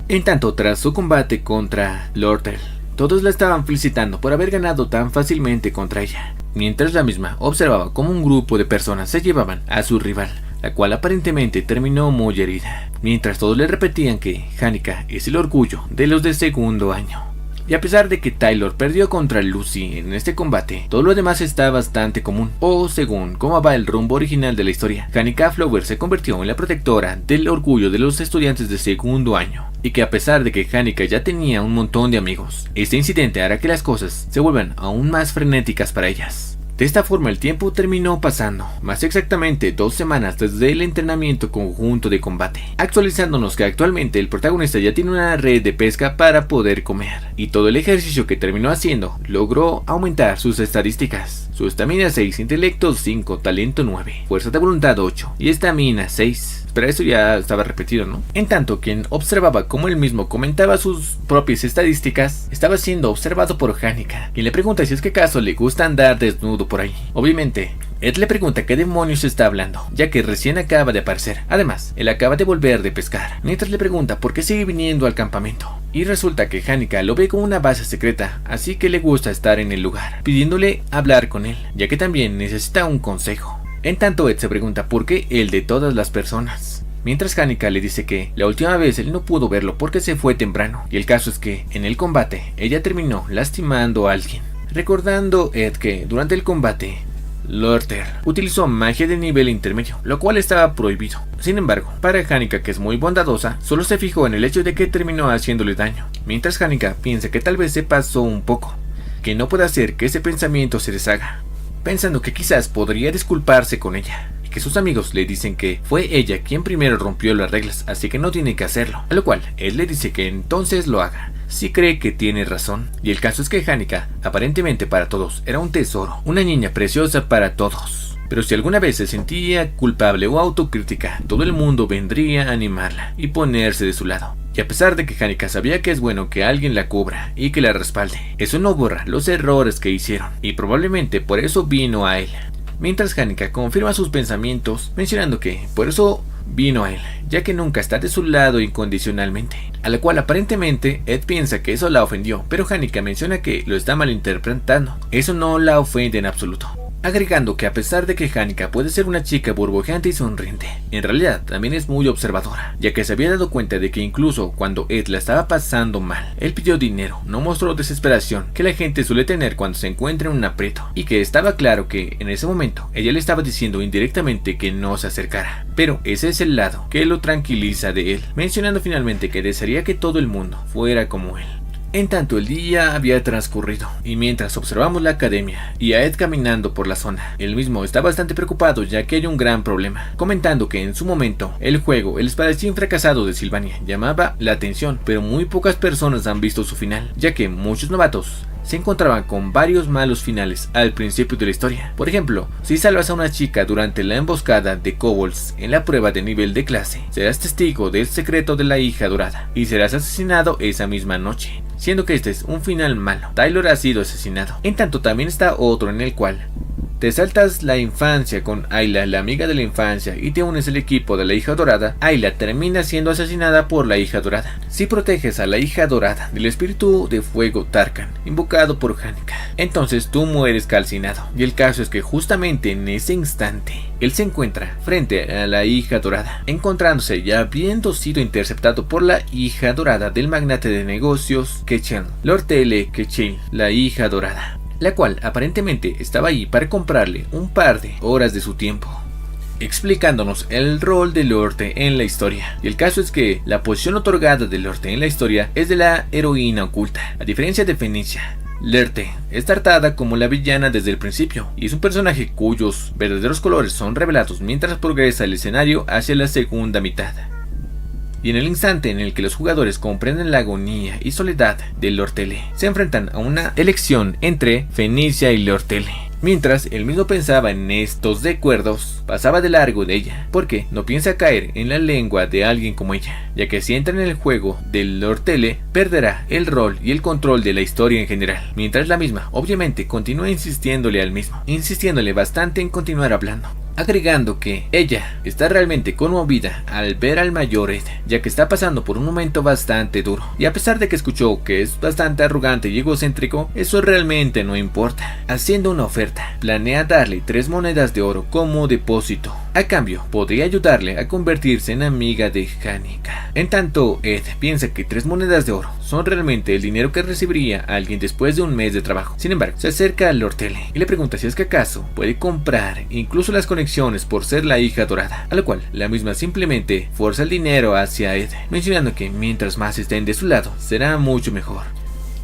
En tanto, tras su combate contra Lourdes, todos la estaban felicitando por haber ganado tan fácilmente contra ella, mientras la misma observaba cómo un grupo de personas se llevaban a su rival, la cual aparentemente terminó muy herida, mientras todos le repetían que Hanika es el orgullo de los de segundo año. Y a pesar de que Tyler perdió contra Lucy en este combate, todo lo demás está bastante común, o según cómo va el rumbo original de la historia, Hanika Flower se convirtió en la protectora del orgullo de los estudiantes de segundo año, y que a pesar de que Hanika ya tenía un montón de amigos, este incidente hará que las cosas se vuelvan aún más frenéticas para ellas. De esta forma el tiempo terminó pasando, más exactamente 2 semanas desde el entrenamiento conjunto de combate, actualizándonos que actualmente el protagonista ya tiene una red de pesca para poder comer, y todo el ejercicio que terminó haciendo logró aumentar sus estadísticas, su estamina 6, intelecto 5, talento 9, fuerza de voluntad 8 y estamina 6. Pero eso ya estaba repetido, ¿no? En tanto, quien observaba cómo él mismo comentaba sus propias estadísticas, estaba siendo observado por Hanika, quien le pregunta si es que acaso le gusta andar desnudo por ahí. Obviamente, Ed le pregunta qué demonios está hablando, ya que recién acaba de aparecer. Además, él acaba de volver de pescar, mientras le pregunta por qué sigue viniendo al campamento. Y resulta que Hanika lo ve como una base secreta, así que le gusta estar en el lugar, pidiéndole hablar con él, ya que también necesita un consejo. En tanto, Ed se pregunta por qué él de todas las personas. Mientras Hanika le dice que la última vez él no pudo verlo porque se fue temprano, y el caso es que en el combate ella terminó lastimando a alguien. Recordando Ed que durante el combate Lorter utilizó magia de nivel intermedio, lo cual estaba prohibido. Sin embargo, para Hanika, que es muy bondadosa, solo se fijó en el hecho de que terminó haciéndole daño, mientras Hanika piensa que tal vez se pasó un poco, que no puede hacer que ese pensamiento se deshaga, pensando que quizás podría disculparse con ella, y que sus amigos le dicen que fue ella quien primero rompió las reglas, así que no tiene que hacerlo, a lo cual él le dice que entonces lo haga, si cree que tiene razón. Y el caso es que Hanika, aparentemente para todos, era un tesoro, una niña preciosa para todos. Pero si alguna vez se sentía culpable o autocrítica, todo el mundo vendría a animarla y ponerse de su lado. Y a pesar de que Hanika sabía que es bueno que alguien la cubra y que la respalde, eso no borra los errores que hicieron, y probablemente por eso vino a él. Mientras Hanika confirma sus pensamientos, mencionando que por eso vino a él, ya que nunca está de su lado incondicionalmente. A la cual aparentemente Ed piensa que eso la ofendió, pero Hanika menciona que lo está malinterpretando. Eso no la ofende en absoluto, agregando que a pesar de que Hanika puede ser una chica burbujeante y sonriente, en realidad también es muy observadora, ya que se había dado cuenta de que incluso cuando Ed la estaba pasando mal, él pidió dinero, no mostró desesperación que la gente suele tener cuando se encuentra en un aprieto, y que estaba claro que en ese momento ella le estaba diciendo indirectamente que no se acercara, pero ese es el lado que lo tranquiliza de él, mencionando finalmente que desearía que todo el mundo fuera como él. En tanto, el día había transcurrido, y mientras observamos la academia y a Ed caminando por la zona, él mismo está bastante preocupado ya que hay un gran problema, comentando que en su momento, el juego El espadachín fracasado de Sylvania llamaba la atención, pero muy pocas personas han visto su final, ya que muchos novatos se encontraban con varios malos finales al principio de la historia. Por ejemplo, si salvas a una chica durante la emboscada de kobolds en la prueba de nivel de clase, serás testigo del secreto de la hija dorada y serás asesinado esa misma noche, siendo que este es un final malo. Taylor ha sido asesinado. En tanto, también está otro en el cual te saltas la infancia con Ayla, la amiga de la infancia, y te unes al equipo de la hija dorada. Ayla termina siendo asesinada por la hija dorada. Si proteges a la hija dorada del espíritu de fuego Tarkan, invocado por Hanika, entonces tú mueres calcinado. Y el caso es que justamente en ese instante, él se encuentra frente a la hija dorada, encontrándose ya habiendo sido interceptado por la hija dorada del magnate de negocios Kechel, Lortele Kechel, la hija dorada, la cual aparentemente estaba ahí para comprarle un par de horas de su tiempo, explicándonos el rol de Lorte en la historia. Y el caso es que la posición otorgada de Lorte en la historia es de la heroína oculta, a diferencia de Fenicia. Lorte es tratada como la villana desde el principio, y es un personaje cuyos verdaderos colores son revelados mientras progresa el escenario hacia la segunda mitad. Y en el instante en el que los jugadores comprenden la agonía y soledad de Lortele, se enfrentan a una elección entre Fenicia y Lortele. Mientras él mismo pensaba en estos recuerdos, pasaba de largo de ella, porque no piensa caer en la lengua de alguien como ella, ya que si entra en el juego del Lortele, perderá el rol y el control de la historia en general, mientras la misma obviamente continúa insistiéndole al mismo, insistiéndole bastante en continuar hablando, agregando que ella está realmente conmovida al ver al mayor Ed, ya que está pasando por un momento bastante duro, y a pesar de que escuchó que es bastante arrogante y egocéntrico, eso realmente no importa. Haciendo una oferta, planea darle 3 monedas de oro como depósito. A cambio, podría ayudarle a convertirse en amiga de Hanika. En tanto, Ed piensa que 3 monedas de oro son realmente el dinero que recibiría alguien después de un mes de trabajo. Sin embargo, se acerca a Lortele y le pregunta si es que acaso puede comprar incluso las conexiones por ser la hija dorada, a lo cual la misma simplemente fuerza el dinero hacia Ed, mencionando que mientras más estén de su lado, será mucho mejor.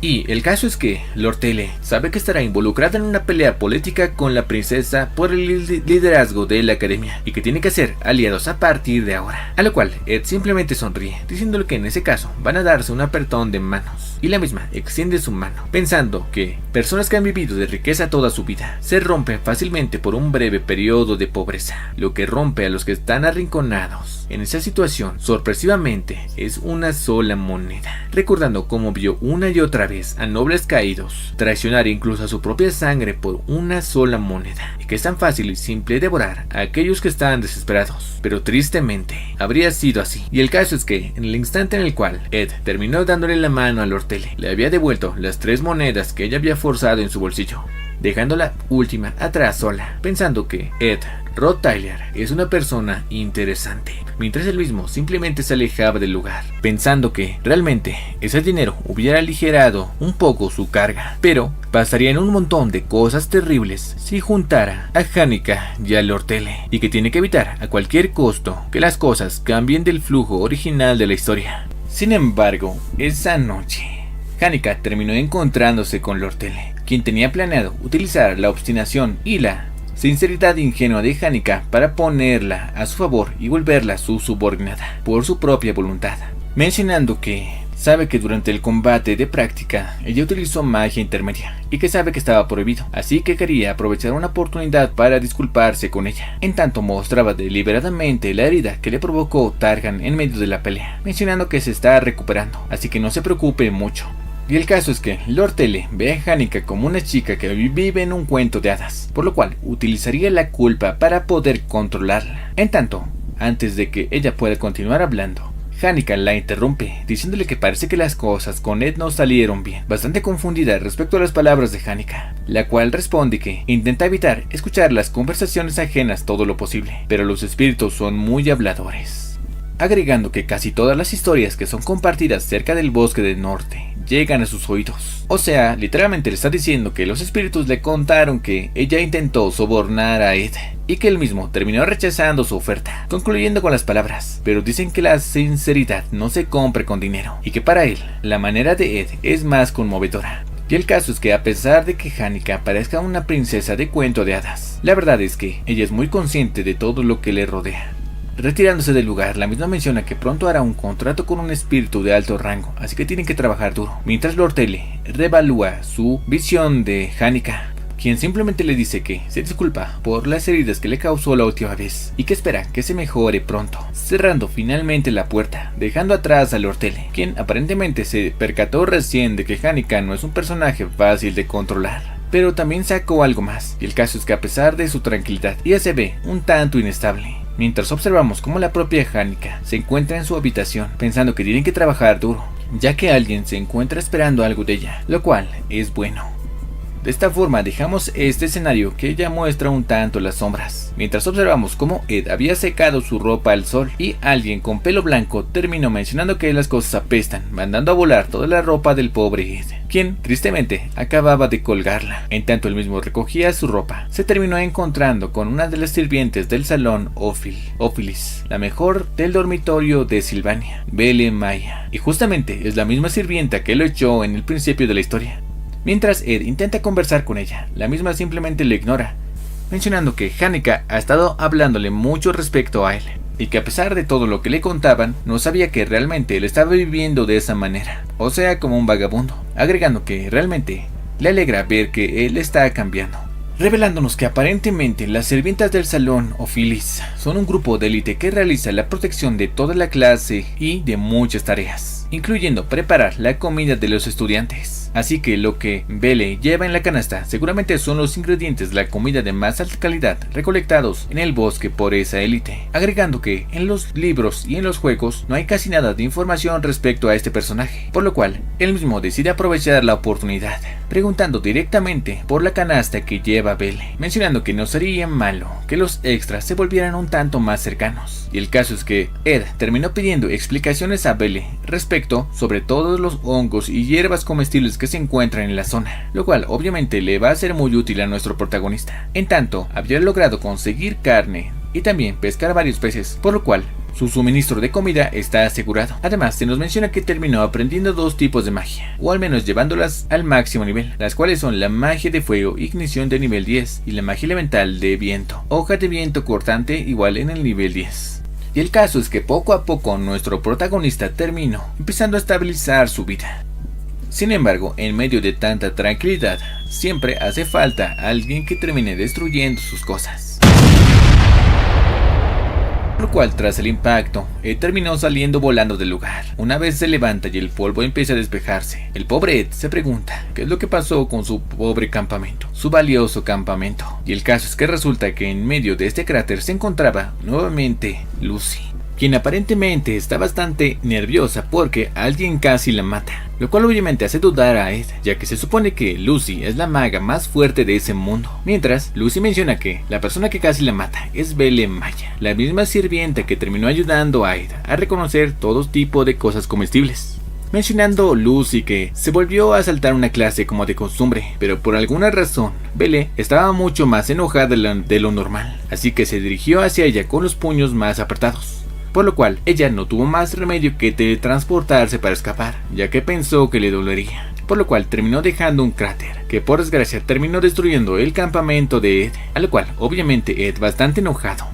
Y el caso es que Lortele sabe que estará involucrada en una pelea política con la princesa por el liderazgo de la academia y que tiene que ser aliados a partir de ahora, a lo cual Ed simplemente sonríe, diciéndole que en ese caso van a darse un apretón de manos, y la misma extiende su mano, pensando que personas que han vivido de riqueza toda su vida se rompen fácilmente por un breve periodo de pobreza. Lo que rompe a los que están arrinconados en esa situación sorpresivamente es una sola moneda, recordando cómo vio una y otra vez vez a nobles caídos, traicionar incluso a su propia sangre por una sola moneda, y que es tan fácil y simple devorar a aquellos que están desesperados. Pero tristemente, habría sido así, y el caso es que, en el instante en el cual Ed terminó dándole la mano a Lortele, le había devuelto las 3 monedas que ella había forzado en su bolsillo, dejando la última atrás sola, pensando que Ed Rod Tyler es una persona interesante, mientras él mismo simplemente se alejaba del lugar, pensando que realmente ese dinero hubiera aligerado un poco su carga, pero pasarían un montón de cosas terribles si juntara a Hanika y a Lortele, y que tiene que evitar a cualquier costo que las cosas cambien del flujo original de la historia. Sin embargo, esa noche, Hanika terminó encontrándose con Lortele, quien tenía planeado utilizar la obstinación y la sinceridad ingenua de Hanika para ponerla a su favor y volverla su subordinada por su propia voluntad, mencionando que sabe que durante el combate de práctica ella utilizó magia intermedia y que sabe que estaba prohibido, así que quería aprovechar una oportunidad para disculparse con ella. En tanto mostraba deliberadamente la herida que le provocó Tarjan en medio de la pelea, mencionando que se está recuperando, así que no se preocupe mucho. Y el caso es que Lortele ve a Hanika como una chica que vive en un cuento de hadas, por lo cual utilizaría la culpa para poder controlarla. En tanto, antes de que ella pueda continuar hablando, Hanika la interrumpe, diciéndole que parece que las cosas con Ed no salieron bien, bastante confundida respecto a las palabras de Hanika, la cual responde que intenta evitar escuchar las conversaciones ajenas todo lo posible, pero los espíritus son muy habladores, agregando que casi todas las historias que son compartidas cerca del bosque del norte llegan a sus oídos. O sea, literalmente le está diciendo que los espíritus le contaron que ella intentó sobornar a Ed y que él mismo terminó rechazando su oferta, concluyendo con las palabras: pero dicen que la sinceridad no se compra con dinero, y que para él la manera de Ed es más conmovedora. Y el caso es que a pesar de que Hanika parezca una princesa de cuento de hadas, la verdad es que ella es muy consciente de todo lo que le rodea. Retirándose del lugar, la misma menciona que pronto hará un contrato con un espíritu de alto rango, así que tienen que trabajar duro, mientras Lortele reevalúa su visión de Hanika, quien simplemente le dice que se disculpa por las heridas que le causó la última vez y que espera que se mejore pronto, cerrando finalmente la puerta, dejando atrás a Lortele, quien aparentemente se percató recién de que Hanika no es un personaje fácil de controlar, pero también sacó algo más, y el caso es que a pesar de su tranquilidad, ella se ve un tanto inestable, mientras observamos cómo la propia Hanika se encuentra en su habitación, pensando que tienen que trabajar duro, ya que alguien se encuentra esperando algo de ella, lo cual es bueno. De esta forma dejamos este escenario que ya muestra un tanto las sombras, mientras observamos cómo Ed había secado su ropa al sol y alguien con pelo blanco terminó mencionando que las cosas apestan, mandando a volar toda la ropa del pobre Ed, quien tristemente acababa de colgarla. En tanto él mismo recogía su ropa, se terminó encontrando con una de las sirvientes del salón Ophilis, la mejor del dormitorio de Sylvania, Belle Maya, y justamente es la misma sirvienta que lo echó en el principio de la historia. Mientras Ed intenta conversar con ella, la misma simplemente le ignora, mencionando que Hanika ha estado hablándole mucho respecto a él, y que a pesar de todo lo que le contaban, no sabía que realmente él estaba viviendo de esa manera, o sea, como un vagabundo, agregando que realmente le alegra ver que él está cambiando, revelándonos que aparentemente las sirvientas del salón Ophilis son un grupo de élite que realiza la protección de toda la clase y de muchas tareas, incluyendo preparar la comida de los estudiantes. Así que lo que Belle lleva en la canasta seguramente son los ingredientes de la comida de más alta calidad recolectados en el bosque por esa élite, agregando que en los libros y en los juegos no hay casi nada de información respecto a este personaje, por lo cual él mismo decide aprovechar la oportunidad, preguntando directamente por la canasta que lleva Belle, mencionando que no sería malo que los extras se volvieran un tanto más cercanos. Y el caso es que Ed terminó pidiendo explicaciones a Belle respecto sobre todos los hongos y hierbas comestibles que se encuentran en la zona, lo cual obviamente le va a ser muy útil a nuestro protagonista. En tanto, había logrado conseguir carne y también pescar varios peces, por lo cual su suministro de comida está asegurado. Además, se nos menciona que terminó aprendiendo 2 tipos de magia, o al menos llevándolas al máximo nivel, las cuales son la magia de fuego, ignición de nivel 10, y la magia elemental de viento, hoja de viento cortante, igual en el nivel 10. Y el caso es que poco a poco nuestro protagonista terminó empezando a estabilizar su vida. Sin embargo, en medio de tanta tranquilidad, siempre hace falta alguien que termine destruyendo sus cosas. Por lo cual tras el impacto, Ed terminó saliendo volando del lugar. Una vez se levanta y el polvo empieza a despejarse, el pobre Ed se pregunta qué es lo que pasó con su pobre campamento, su valioso campamento. Y el caso es que resulta que en medio de este cráter se encontraba nuevamente Lucy, quien aparentemente está bastante nerviosa porque alguien casi la mata, lo cual obviamente hace dudar a Ed, ya que se supone que Lucy es la maga más fuerte de ese mundo. Mientras, Lucy menciona que la persona que casi la mata es Belle Maya, la misma sirvienta que terminó ayudando a Ed a reconocer todo tipo de cosas comestibles. Mencionando Lucy que se volvió a saltar una clase como de costumbre, pero por alguna razón, Belle estaba mucho más enojada de lo normal, así que se dirigió hacia ella con los puños más apretados. Por lo cual, ella no tuvo más remedio que teletransportarse para escapar, ya que pensó que le dolería. Por lo cual terminó dejando un cráter, que por desgracia terminó destruyendo el campamento de Ed, a lo cual obviamente Ed, bastante enojado,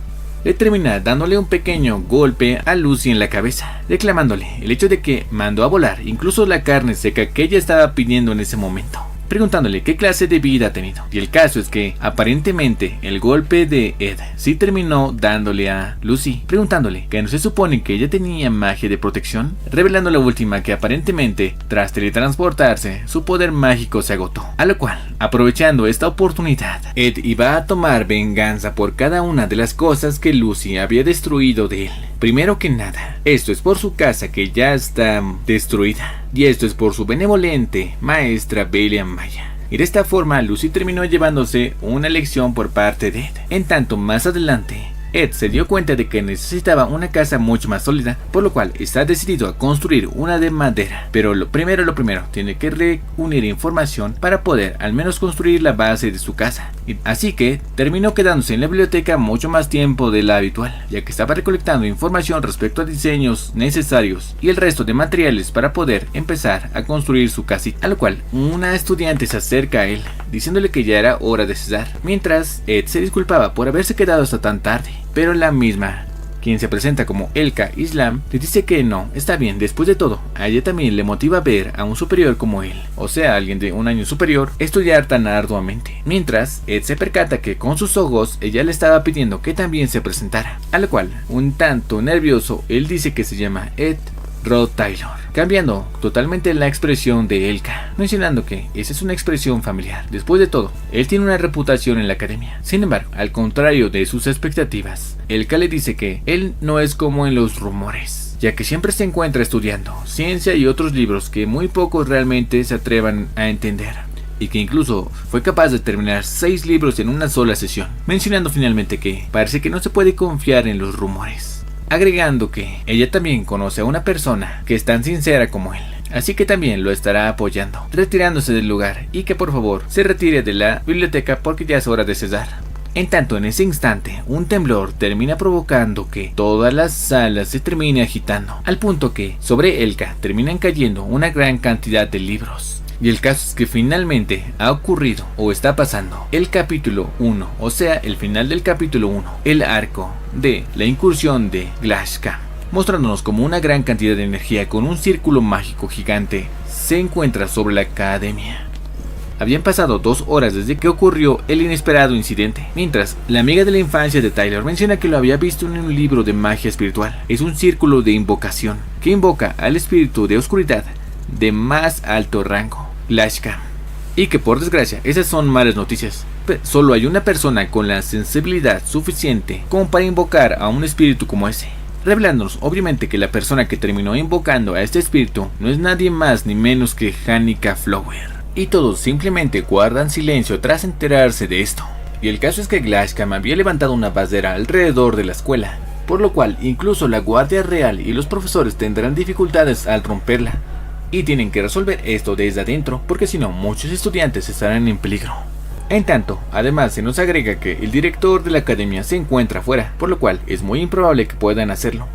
le termina dándole un pequeño golpe a Lucy en la cabeza, reclamándole el hecho de que mandó a volar incluso la carne seca que ella estaba pidiendo en ese momento, preguntándole qué clase de vida ha tenido. Y el caso es que aparentemente el golpe de Ed sí terminó dándole a Lucy, preguntándole que no se supone que ella tenía magia de protección, revelando la última que aparentemente tras teletransportarse su poder mágico se agotó, a lo cual, aprovechando esta oportunidad, Ed iba a tomar venganza por cada una de las cosas que Lucy había destruido de él. Primero que nada, esto es por su casa que ya está destruida, y esto es por su benevolente maestra Belle Maya. Y de esta forma Lucy terminó llevándose una lección por parte de Ed. En tanto, más adelante, Ed se dio cuenta de que necesitaba una casa mucho más sólida, por lo cual está decidido a construir una de madera. Pero lo primero, tiene que reunir información para poder al menos construir la base de su casa. Así que terminó quedándose en la biblioteca mucho más tiempo de la habitual, ya que estaba recolectando información respecto a diseños necesarios y el resto de materiales para poder empezar a construir su casita. A lo cual una estudiante se acerca a él, diciéndole que ya era hora de cesar, mientras Ed se disculpaba por haberse quedado hasta tan tarde. Pero la misma, quien se presenta como Elka Islam, le dice que no, está bien, después de todo, a ella también le motiva ver a un superior como él, o sea, alguien de un año superior, estudiar tan arduamente. Mientras, Ed se percata que con sus ojos ella le estaba pidiendo que también se presentara, a lo cual, un tanto nervioso, él dice que se llama Ed Rod Taylor, cambiando totalmente la expresión de Elka, mencionando que esa es una expresión familiar. Después de todo, él tiene una reputación en la academia. Sin embargo, al contrario de sus expectativas, Elka le dice que él no es como en los rumores, ya que siempre se encuentra estudiando ciencia y otros libros que muy pocos realmente se atrevan a entender, y que incluso fue capaz de terminar 6 libros en una sola sesión, mencionando finalmente que parece que no se puede confiar en los rumores, agregando que ella también conoce a una persona que es tan sincera como él, así que también lo estará apoyando, retirándose del lugar, y que por favor se retire de la biblioteca porque ya es hora de cesar. En tanto, en ese instante, un temblor termina provocando que todas las salas se termine agitando, al punto que sobre Elka terminan cayendo una gran cantidad de libros. Y el caso es que finalmente ha ocurrido o está pasando el capítulo 1, o sea, el final del capítulo 1, el arco de la incursión de Glashka, mostrándonos como una gran cantidad de energía con un círculo mágico gigante se encuentra sobre la academia. Habían pasado 2 horas desde que ocurrió el inesperado incidente, mientras la amiga de la infancia de Tyler menciona que lo había visto en un libro de magia espiritual. Es un círculo de invocación que invoca al espíritu de oscuridad de más alto rango, Glashka, y que por desgracia esas son malas noticias. Solo hay una persona con la sensibilidad suficiente como para invocar a un espíritu como ese, revelándonos obviamente que la persona que terminó invocando a este espíritu no es nadie más ni menos que Hanika Flower. Y todos simplemente guardan silencio tras enterarse de esto. Y el caso es que Glashka había levantado una bandera alrededor de la escuela, por lo cual incluso la guardia real y los profesores tendrán dificultades al romperla, y tienen que resolver esto desde adentro, porque si no muchos estudiantes estarán en peligro. En tanto, además se nos agrega que el director de la academia se encuentra afuera, por lo cual es muy improbable que puedan hacerlo,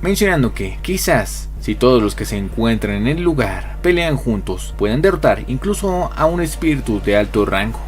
mencionando que quizás si todos los que se encuentran en el lugar pelean juntos, puedan derrotar incluso a un espíritu de alto rango.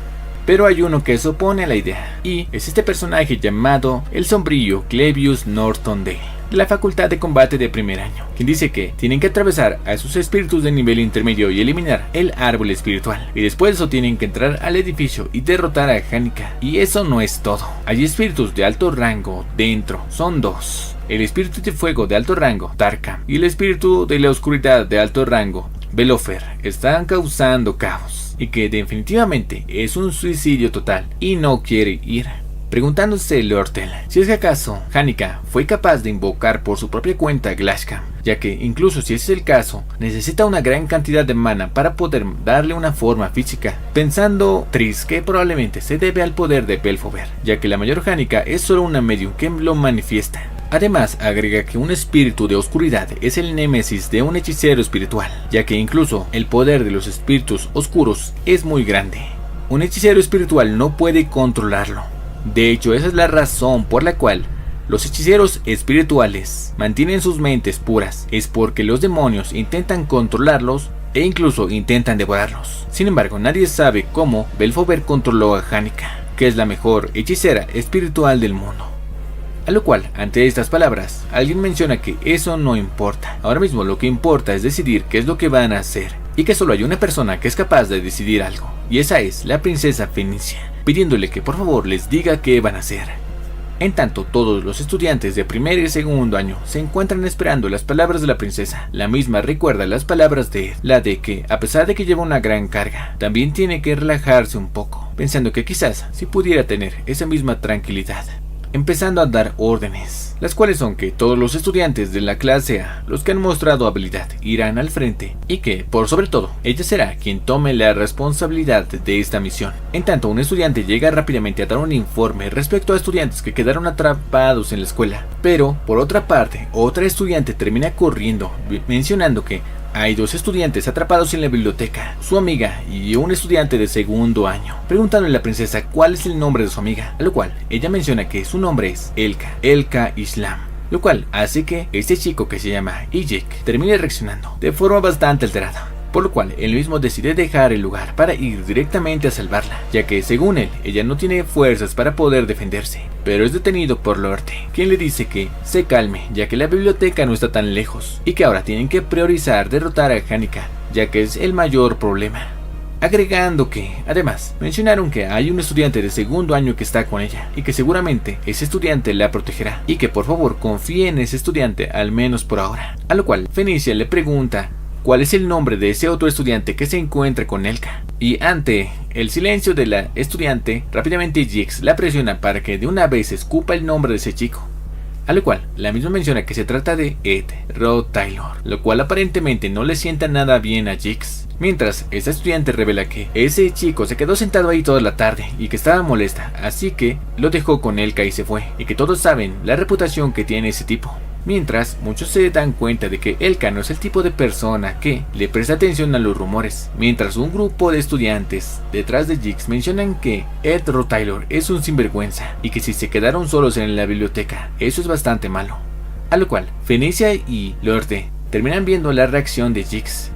Pero hay uno que se opone a la idea, y es este personaje llamado el sombrío Clevius Norton de la facultad de combate de primer año, quien dice que tienen que atravesar a esos espíritus de nivel intermedio y eliminar el árbol espiritual, y después de eso tienen que entrar al edificio y derrotar a Hanika. Y eso no es todo, hay espíritus de alto rango dentro, son 2, el espíritu de fuego de alto rango, Tarkam, y el espíritu de la oscuridad de alto rango, Belófer, están causando caos, y que definitivamente es un suicidio total y no quiere ir. Preguntándose Lortel si es que acaso Hanika fue capaz de invocar por su propia cuenta Glashcam, ya que incluso si ese es el caso, necesita una gran cantidad de mana para poder darle una forma física, pensando Triss que probablemente se debe al poder de Belphegor, ya que la mayor Hanika es solo una medium que lo manifiesta. Además, agrega que un espíritu de oscuridad es el némesis de un hechicero espiritual, ya que incluso el poder de los espíritus oscuros es muy grande. Un hechicero espiritual no puede controlarlo. De hecho, esa es la razón por la cual los hechiceros espirituales mantienen sus mentes puras, es porque los demonios intentan controlarlos e incluso intentan devorarlos. Sin embargo, nadie sabe cómo Belphegor controló a Hanika, que es la mejor hechicera espiritual del mundo. A lo cual, ante estas palabras, alguien menciona que eso no importa. Ahora mismo lo que importa es decidir qué es lo que van a hacer, y que solo hay una persona que es capaz de decidir algo, y esa es la princesa Fenicia, pidiéndole que por favor les diga qué van a hacer. En tanto, todos los estudiantes de primer y segundo año se encuentran esperando las palabras de la princesa. La misma recuerda las palabras de Ed, la de que, a pesar de que lleva una gran carga, también tiene que relajarse un poco, pensando que quizás si pudiera tener esa misma tranquilidad. Empezando a dar órdenes, las cuales son que todos los estudiantes de la clase A, los que han mostrado habilidad, irán al frente, y que, por sobre todo, ella será quien tome la responsabilidad de esta misión. En tanto, un estudiante llega rápidamente a dar un informe respecto a estudiantes que quedaron atrapados en la escuela, pero, por otra parte, otra estudiante termina corriendo, mencionando que hay 2 estudiantes atrapados en la biblioteca, su amiga y un estudiante de segundo año, preguntándole a la princesa cuál es el nombre de su amiga, a lo cual ella menciona que su nombre es Elka Islam, lo cual hace que este chico que se llama Ijek termine reaccionando de forma bastante alterada, por lo cual él mismo decide dejar el lugar para ir directamente a salvarla, ya que según él, ella no tiene fuerzas para poder defenderse, pero es detenido por Lorte, quien le dice que se calme, ya que la biblioteca no está tan lejos, y que ahora tienen que priorizar derrotar a Hanika, ya que es el mayor problema. Agregando que, además, mencionaron que hay un estudiante de segundo año que está con ella, y que seguramente ese estudiante la protegerá, y que por favor confíe en ese estudiante al menos por ahora, a lo cual Fenicia le pregunta cuál es el nombre de ese otro estudiante que se encuentra con Elka. Y ante el silencio de la estudiante, rápidamente Jix la presiona para que de una vez escupa el nombre de ese chico. A lo cual, la misma menciona que se trata de Ed Rotaylor, lo cual aparentemente no le sienta nada bien a Jix. Mientras, esta estudiante revela que ese chico se quedó sentado ahí toda la tarde y que estaba molesta, así que lo dejó con Elka y se fue, y que todos saben la reputación que tiene ese tipo. Mientras, muchos se dan cuenta de que Elka no es el tipo de persona que le presta atención a los rumores, mientras un grupo de estudiantes detrás de Jix mencionan que Ed Rotaylor es un sinvergüenza y que si se quedaron solos en la biblioteca, eso es bastante malo. A lo cual, Fenicia y Lorde terminan viendo la reacción de Jix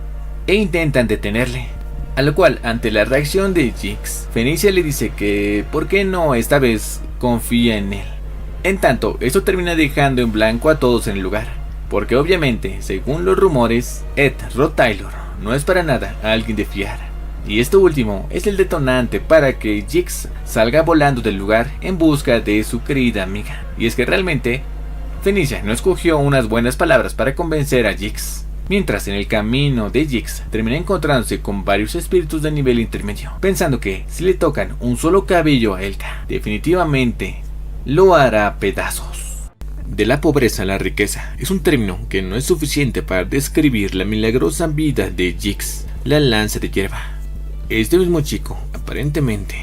e intentan detenerle. A lo cual, ante la reacción de Jix, Fenicia le dice que ¿por qué no esta vez confía en él? En tanto, esto termina dejando en blanco a todos en el lugar, porque obviamente, según los rumores, Ed Rotaylor no es para nada alguien de fiar. Y esto último es el detonante para que Jix salga volando del lugar en busca de su querida amiga. Y es que realmente, Fenicia no escogió unas buenas palabras para convencer a Jix. Mientras en el camino de Jix termina encontrándose con varios espíritus de nivel intermedio, pensando que si le tocan un solo cabello a Elka, definitivamente lo hará pedazos. De la pobreza a la riqueza es un término que no es suficiente para describir la milagrosa vida de Jix, la lanza de hierba. Este mismo chico, aparentemente,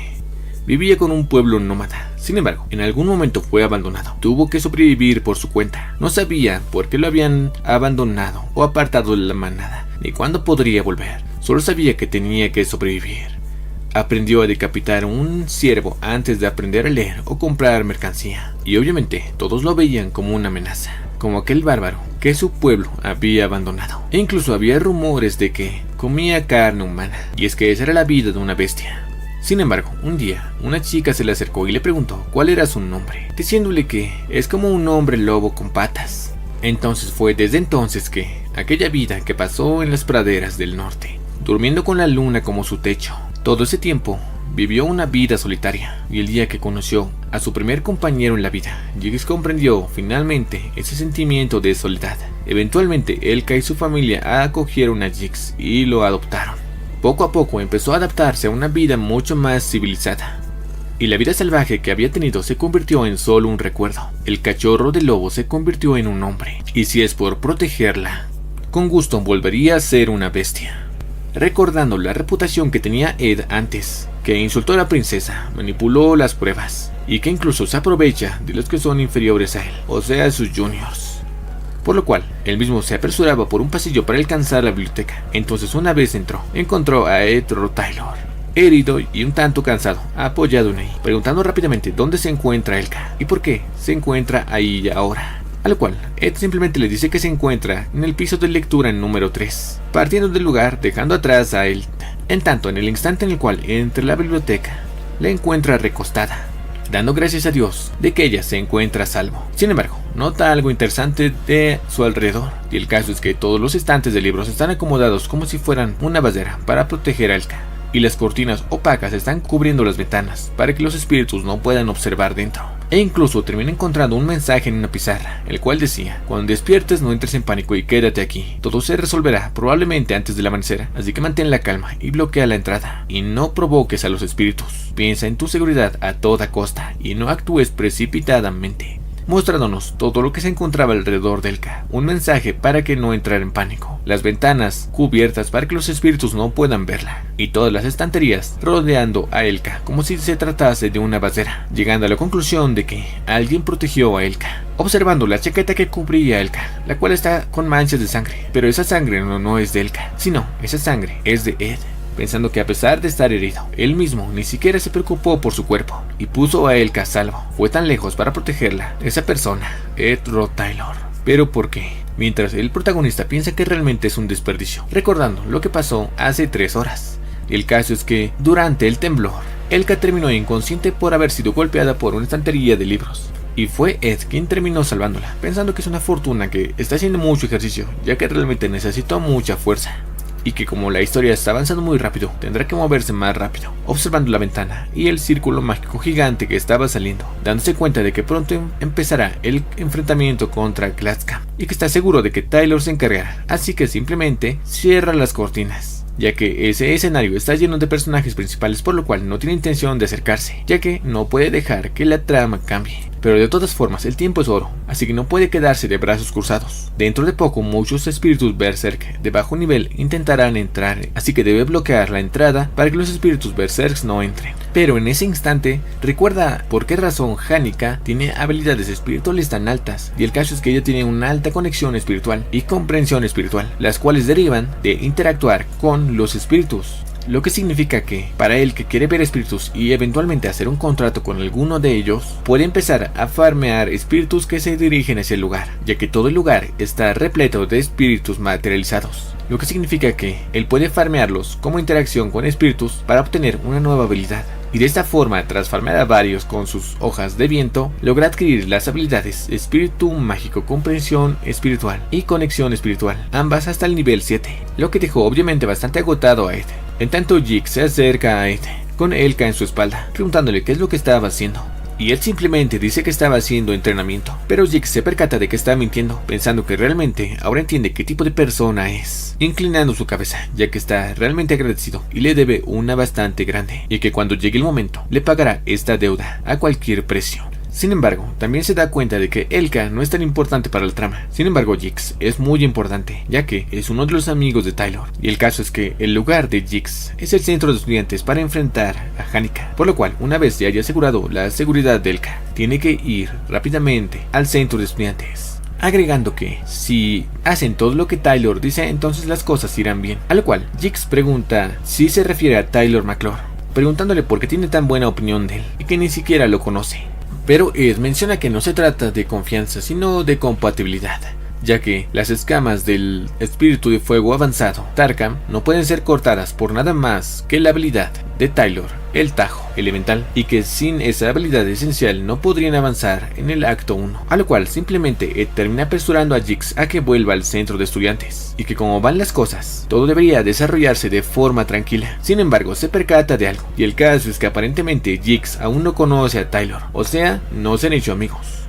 vivía con un pueblo nómada. Sin embargo, en algún momento fue abandonado. Tuvo que sobrevivir por su cuenta. No sabía por qué lo habían abandonado o apartado de la manada, ni cuándo podría volver. Solo sabía que tenía que sobrevivir. Aprendió a decapitar un ciervo antes de aprender a leer o comprar mercancía. Y obviamente todos lo veían como una amenaza, como aquel bárbaro que su pueblo había abandonado. E incluso había rumores de que comía carne humana. Y es que esa era la vida de una bestia. Sin embargo, un día, una chica se le acercó y le preguntó cuál era su nombre, diciéndole que es como un hombre lobo con patas. Entonces fue desde entonces que aquella vida que pasó en las praderas del norte, durmiendo con la luna como su techo. Todo ese tiempo vivió una vida solitaria, y el día que conoció a su primer compañero en la vida, Jix comprendió finalmente ese sentimiento de soledad. Eventualmente, Elka y su familia acogieron a Jix y lo adoptaron. Poco a poco empezó a adaptarse a una vida mucho más civilizada, y la vida salvaje que había tenido se convirtió en solo un recuerdo. El cachorro de lobo se convirtió en un hombre, y si es por protegerla, con gusto volvería a ser una bestia. Recordando la reputación que tenía Ed antes, que insultó a la princesa, manipuló las pruebas, y que incluso se aprovecha de los que son inferiores a él, o sea, sus juniors. Por lo cual, él mismo se apresuraba por un pasillo para alcanzar la biblioteca. Entonces una vez encontró a Ed Taylor, herido y un tanto cansado, apoyado en ahí, preguntando rápidamente dónde se encuentra Elka y por qué se encuentra ahí ahora. A lo cual, Ed simplemente le dice que se encuentra en el piso de lectura número 3, partiendo del lugar dejando atrás a él. En tanto, en el instante en el cual entra a la biblioteca, la encuentra recostada, dando gracias a Dios de que ella se encuentra a salvo. Sin embargo, nota algo interesante de su alrededor, y el caso es que todos los estantes de libros están acomodados como si fueran una barrera para proteger a Elka, y las cortinas opacas están cubriendo las ventanas para que los espíritus no puedan observar dentro. E incluso termina encontrando un mensaje en una pizarra, el cual decía: cuando despiertes no entres en pánico y quédate aquí. Todo se resolverá probablemente antes del amanecer, así que mantén la calma y bloquea la entrada. Y no provoques a los espíritus. Piensa en tu seguridad a toda costa y no actúes precipitadamente. Mostrándonos todo lo que se encontraba alrededor de Elka, un mensaje para que no entrara en pánico, las ventanas cubiertas para que los espíritus no puedan verla, y todas las estanterías rodeando a Elka como si se tratase de una barrera, llegando a la conclusión de que alguien protegió a Elka. Observando la chaqueta que cubría a Elka, la cual está con manchas de sangre, pero esa sangre no es de Elka, sino esa sangre es de Ed. Pensando que a pesar de estar herido, él mismo ni siquiera se preocupó por su cuerpo y puso a Elka a salvo. Fue tan lejos para protegerla, esa persona, Ed Taylor. ¿Pero por qué? Mientras el protagonista piensa que realmente es un desperdicio, recordando lo que pasó hace 3 horas. El caso es que, durante el temblor, Elka terminó inconsciente por haber sido golpeada por una estantería de libros. Y fue Ed quien terminó salvándola, pensando que es una fortuna que está haciendo mucho ejercicio, ya que realmente necesitó mucha fuerza. Y que como la historia está avanzando muy rápido, tendrá que moverse más rápido, observando la ventana y el círculo mágico gigante que estaba saliendo, dándose cuenta de que pronto empezará el enfrentamiento contra Glatzka, y que está seguro de que Taylor se encargará, así que simplemente cierra las cortinas, ya que ese escenario está lleno de personajes principales, por lo cual no tiene intención de acercarse, ya que no puede dejar que la trama cambie. Pero de todas formas, el tiempo es oro, así que no puede quedarse de brazos cruzados. Dentro de poco, muchos espíritus Berserk de bajo nivel intentarán entrar, así que debe bloquear la entrada para que los espíritus Berserk no entren. Pero en ese instante, recuerda por qué razón Hanika tiene habilidades espirituales tan altas, y el caso es que ella tiene una alta conexión espiritual y comprensión espiritual, las cuales derivan de interactuar con los espíritus. Lo que significa que, para él que quiere ver espíritus y eventualmente hacer un contrato con alguno de ellos, puede empezar a farmear espíritus que se dirigen hacia el lugar, ya que todo el lugar está repleto de espíritus materializados. Lo que significa que él puede farmearlos como interacción con espíritus para obtener una nueva habilidad. Y de esta forma, tras farmear a varios con sus hojas de viento, logra adquirir las habilidades Espíritu Mágico, Comprensión Espiritual y Conexión Espiritual, ambas hasta el nivel 7, lo que dejó obviamente bastante agotado a Ed. En tanto, Jix se acerca a Ed, con Elka en su espalda, preguntándole qué es lo que estaba haciendo. Y él simplemente dice que estaba haciendo entrenamiento, pero Jix se percata de que está mintiendo, pensando que realmente ahora entiende qué tipo de persona es, inclinando su cabeza, ya que está realmente agradecido y le debe una bastante grande, y que cuando llegue el momento le pagará esta deuda a cualquier precio. Sin embargo, también se da cuenta de que Elka no es tan importante para la trama. Sin embargo, Jix es muy importante, ya que es uno de los amigos de Taylor. Y el caso es que el lugar de Jix es el centro de estudiantes para enfrentar a Hanika. Por lo cual, una vez ya haya asegurado la seguridad de Elka, tiene que ir rápidamente al centro de estudiantes. Agregando que, si hacen todo lo que Taylor dice, entonces las cosas irán bien. A lo cual, Jix pregunta si se refiere a Taylor McClure, preguntándole por qué tiene tan buena opinión de él, y que ni siquiera lo conoce. Pero Ed menciona que no se trata de confianza, sino de compatibilidad, ya que las escamas del espíritu de fuego avanzado Tarkam no pueden ser cortadas por nada más que la habilidad de Taylor, el Tajo elemental, y que sin esa habilidad esencial no podrían avanzar en el acto 1, a lo cual simplemente Ed termina apresurando a Jix a que vuelva al centro de estudiantes, y que como van las cosas, todo debería desarrollarse de forma tranquila. Sin embargo, se percata de algo, y el caso es que aparentemente Jix aún no conoce a Taylor, o sea, no se han hecho amigos.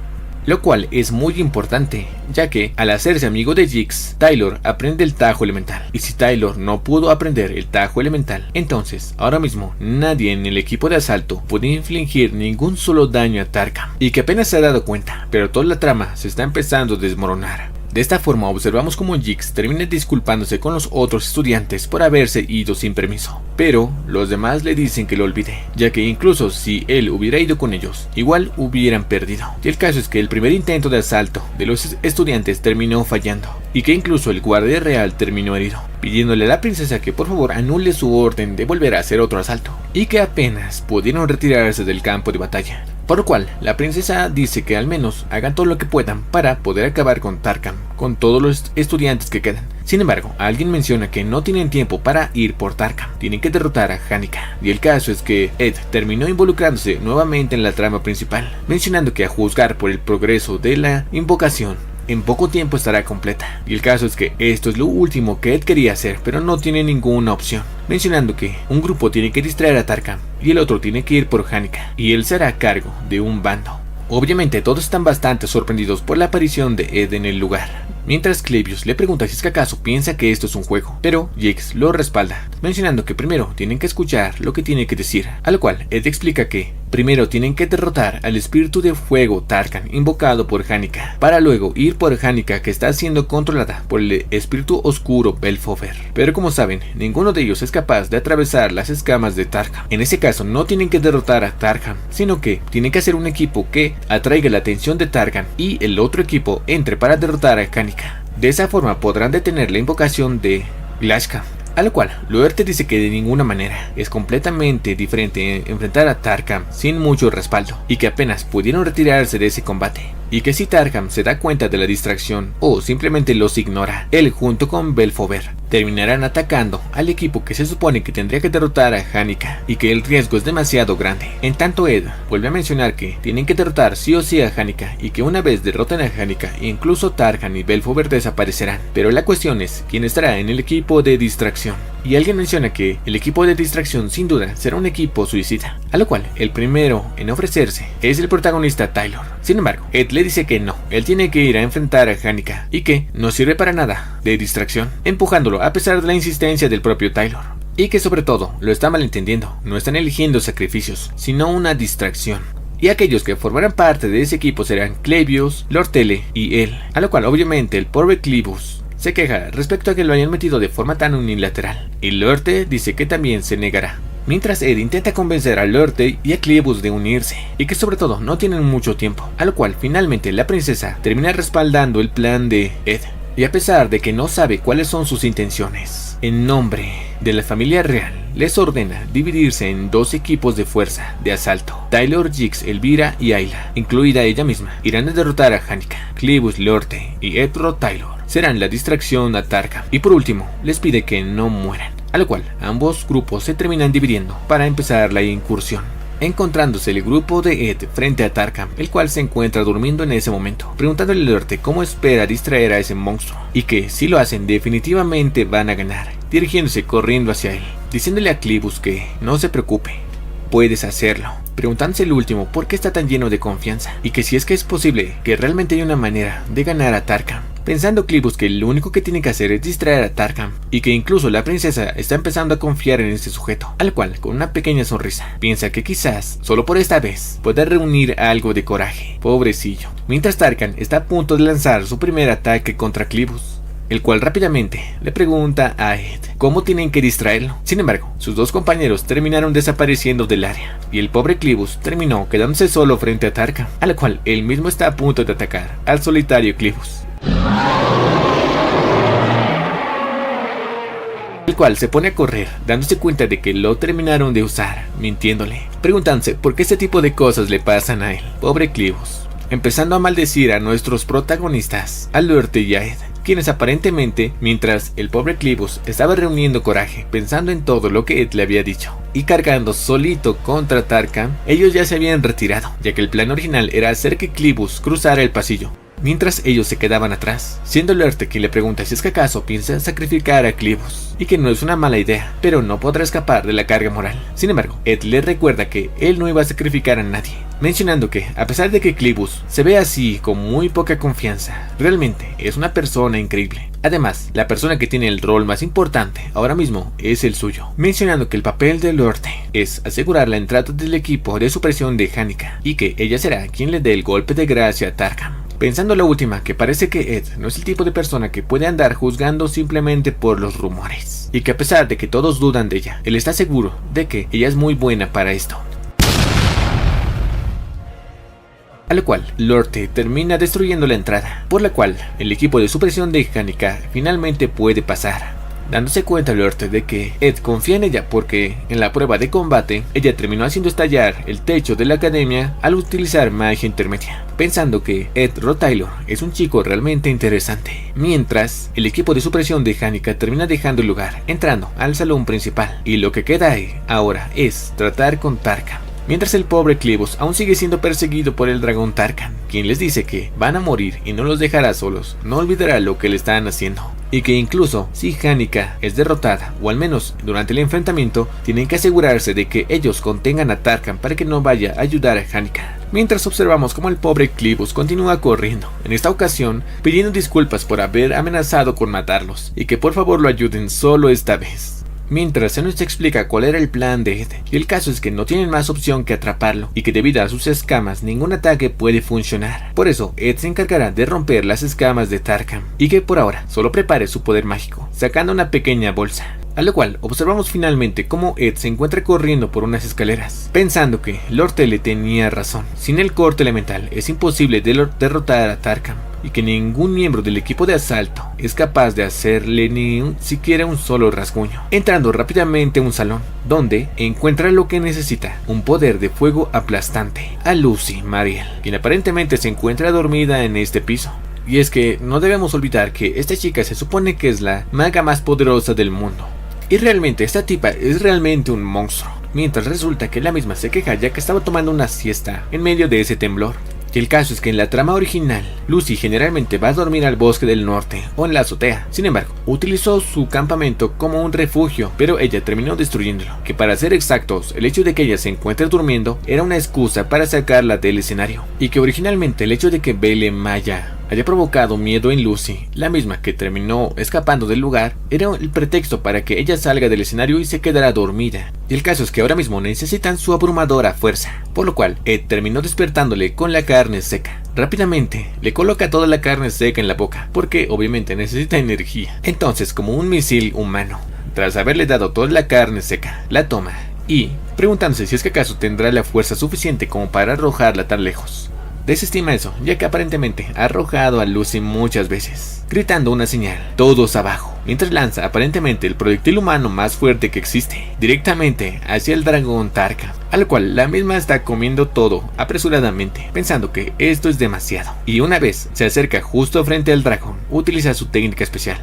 Lo cual es muy importante, ya que al hacerse amigo de Jix, Taylor aprende el Tajo elemental. Y si Taylor no pudo aprender el Tajo elemental, entonces ahora mismo nadie en el equipo de asalto puede infligir ningún solo daño a Tarkam. Y que apenas se ha dado cuenta, pero toda la trama se está empezando a desmoronar. De esta forma observamos como Jix termina disculpándose con los otros estudiantes por haberse ido sin permiso, pero los demás le dicen que lo olvide, ya que incluso si él hubiera ido con ellos, igual hubieran perdido. Y el caso es que el primer intento de asalto de los estudiantes terminó fallando, y que incluso el guardia real terminó herido, pidiéndole a la princesa que por favor anule su orden de volver a hacer otro asalto, y que apenas pudieron retirarse del campo de batalla. Por lo cual, la princesa dice que al menos hagan todo lo que puedan para poder acabar con Tarkam, con todos los estudiantes que quedan. Sin embargo, alguien menciona que no tienen tiempo para ir por Tarkam, tienen que derrotar a Hanika. Y el caso es que Ed terminó involucrándose nuevamente en la trama principal, mencionando que a juzgar por el progreso de la invocación, en poco tiempo estará completa. Y el caso es que esto es lo último que Ed quería hacer, pero no tiene ninguna opción, mencionando que un grupo tiene que distraer a Tarkam y el otro tiene que ir por Hanika, y él se hará cargo de un bando. Obviamente todos están bastante sorprendidos por la aparición de Ed en el lugar, mientras Clavius le pregunta si es que acaso piensa que esto es un juego, pero Jix lo respalda, mencionando que primero tienen que escuchar lo que tiene que decir, a lo cual Ed explica que primero tienen que derrotar al espíritu de fuego Tarkam invocado por Hanika, para luego ir por Hanika, que está siendo controlada por el espíritu oscuro Belfover. Pero como saben, ninguno de ellos es capaz de atravesar las escamas de Tarkam. En ese caso no tienen que derrotar a Tarkam, sino que tienen que hacer un equipo que atraiga la atención de Tarkam y el otro equipo entre para derrotar a Hanika. De esa forma podrán detener la invocación de Glashka. A lo cual, Luerte dice que de ninguna manera es completamente diferente enfrentar a Tarkam sin mucho respaldo, y que apenas pudieron retirarse de ese combate, y que si Tarkam se da cuenta de la distracción o simplemente los ignora, él junto con Belfover terminarán atacando al equipo que se supone que tendría que derrotar a Hanika, y que el riesgo es demasiado grande. En tanto, Ed vuelve a mencionar que tienen que derrotar sí o sí a Hanika, y que una vez derroten a Hanika, incluso Tarkam y Belfover desaparecerán. Pero la cuestión es quién estará en el equipo de distracción, y alguien menciona que el equipo de distracción sin duda será un equipo suicida, a lo cual el primero en ofrecerse es el protagonista Taylor. Sin embargo, Ed le dice que no, él tiene que ir a enfrentar a Hanika, y que no sirve para nada de distracción, empujándolo a pesar de la insistencia del propio Taylor, y que sobre todo lo está malentendiendo, no están eligiendo sacrificios, sino una distracción. Y aquellos que formarán parte de ese equipo serán Clavius, Lortele y él, a lo cual obviamente el pobre Clavius se queja respecto a que lo hayan metido de forma tan unilateral, y Lorte dice que también se negará. Mientras Ed intenta convencer a Lorte y a Clavius de unirse, y que sobre todo no tienen mucho tiempo, a lo cual finalmente la princesa termina respaldando el plan de Ed. Y a pesar de que no sabe cuáles son sus intenciones, en nombre de la familia real, les ordena dividirse en dos equipos de fuerza de asalto. Taylor, Jix, Elvira y Ayla, incluida ella misma, irán a derrotar a Hanika. Clavius, Lorte y Edro Taylor serán la distracción a Tarkam. Y por último, les pide que no mueran, a lo cual ambos grupos se terminan dividiendo para empezar la incursión, encontrándose el grupo de Ed frente a Tarkam, el cual se encuentra durmiendo en ese momento, preguntándole a Lorte cómo espera distraer a ese monstruo, y que si lo hacen definitivamente van a ganar, dirigiéndose corriendo hacia él, diciéndole a Clavius que no se preocupe, puedes hacerlo, preguntándose el último por qué está tan lleno de confianza, y que si es que es posible que realmente hay una manera de ganar a Tarkam, pensando Clavius que lo único que tiene que hacer es distraer a Tarkam, y que incluso la princesa está empezando a confiar en este sujeto, al cual con una pequeña sonrisa piensa que quizás, solo por esta vez, pueda reunir algo de coraje, pobrecillo. Mientras Tarkam está a punto de lanzar su primer ataque contra Clavius, el cual rápidamente le pregunta a Ed cómo tienen que distraerlo. Sin embargo, sus dos compañeros terminaron desapareciendo del área, y el pobre Clavius terminó quedándose solo frente a Tarkam, a la cual él mismo está a punto de atacar al solitario Clavius, el cual se pone a correr, dándose cuenta de que lo terminaron de usar, mintiéndole, preguntándose por qué este tipo de cosas le pasan a él. Pobre Clavius. empezando a maldecir a nuestros protagonistas, a Lorte y a Ed, quienes aparentemente, mientras el pobre Clivus estaba reuniendo coraje, pensando en todo lo que Ed le había dicho, y cargando solito contra Tarkhan, ellos ya se habían retirado, ya que el plan original era hacer que Clivus cruzara el pasillo, mientras ellos se quedaban atrás, siendo Lorte quien le pregunta si es que acaso piensa sacrificar a Clivus, y que no es una mala idea, pero no podrá escapar de la carga moral. Sin embargo, Ed le recuerda que él no iba a sacrificar a nadie, mencionando que, a pesar de que Clivus se ve así con muy poca confianza, realmente es una persona increíble. Además, la persona que tiene el rol más importante ahora mismo es el suyo, mencionando que el papel de Lorte es asegurar la entrada del equipo de supresión de Hanika, y que ella será quien le dé el golpe de gracia a Tarkhan. Pensando la última, que parece que Ed no es el tipo de persona que puede andar juzgando simplemente por los rumores, y que a pesar de que todos dudan de ella, él está seguro de que ella es muy buena para esto. A lo cual, Lorte termina destruyendo la entrada, por la cual el equipo de supresión de Hanika finalmente puede pasar, dándose cuenta Lorte de que Ed confía en ella porque en la prueba de combate ella terminó haciendo estallar el techo de la academia al utilizar magia intermedia, pensando que Ed Rotaylor es un chico realmente interesante. Mientras, el equipo de supresión de Hanika termina dejando el lugar, entrando al salón principal, y lo que queda ahí ahora es tratar con Tarkhan. Mientras el pobre Clivus aún sigue siendo perseguido por el dragón Tarkhan, quien les dice que van a morir y no los dejará solos, no olvidará lo que le están haciendo, y que incluso si Hanika es derrotada, o al menos durante el enfrentamiento, tienen que asegurarse de que ellos contengan a Tarkhan para que no vaya a ayudar a Hanika. Mientras observamos cómo el pobre Clivus continúa corriendo, en esta ocasión pidiendo disculpas por haber amenazado con matarlos, y que por favor lo ayuden solo esta vez. Mientras se nos explica cuál era el plan de Ed, y el caso es que no tienen más opción que atraparlo, y que debido a sus escamas ningún ataque puede funcionar. Por eso Ed se encargará de romper las escamas de Tarkhan, y que por ahora solo prepare su poder mágico, sacando una pequeña bolsa. A lo cual observamos finalmente cómo Ed se encuentra corriendo por unas escaleras, pensando que Lorte le tenía razón. Sin el corte elemental es imposible derrotar a Tarkhan, y que ningún miembro del equipo de asalto es capaz de hacerle ni siquiera un solo rasguño. Entrando rápidamente a un salón, donde encuentra lo que necesita, un poder de fuego aplastante, a Lucy Mariel, quien aparentemente se encuentra dormida en este piso. Y es que no debemos olvidar que esta chica se supone que es la maga más poderosa del mundo, y realmente esta tipa es realmente un monstruo, mientras resulta que la misma se queja ya que estaba tomando una siesta en medio de ese temblor. Y el caso es que en la trama original, Lucy generalmente va a dormir al bosque del norte o en la azotea. Sin embargo, utilizó su campamento como un refugio, pero ella terminó destruyéndolo. Que para ser exactos, el hecho de que ella se encuentre durmiendo era una excusa para sacarla del escenario. Y que originalmente el hecho de que Belle Maya haya provocado miedo en Lucy, la misma que terminó escapando del lugar, era el pretexto para que ella salga del escenario y se quedara dormida. Y el caso es que ahora mismo necesitan su abrumadora fuerza, por lo cual Ed terminó despertándole con la carne seca. Rápidamente le coloca toda la carne seca en la boca, porque obviamente necesita energía. Entonces, como un misil humano, tras haberle dado toda la carne seca, la toma y, preguntándose si es que acaso tendrá la fuerza suficiente como para arrojarla tan lejos, desestima eso, ya que aparentemente ha arrojado a Lucy muchas veces, gritando una señal, todos abajo, mientras lanza aparentemente el proyectil humano más fuerte que existe, directamente hacia el dragón Tarkhan, al cual la misma está comiendo todo apresuradamente, pensando que esto es demasiado, y una vez se acerca justo frente al dragón, utiliza su técnica especial.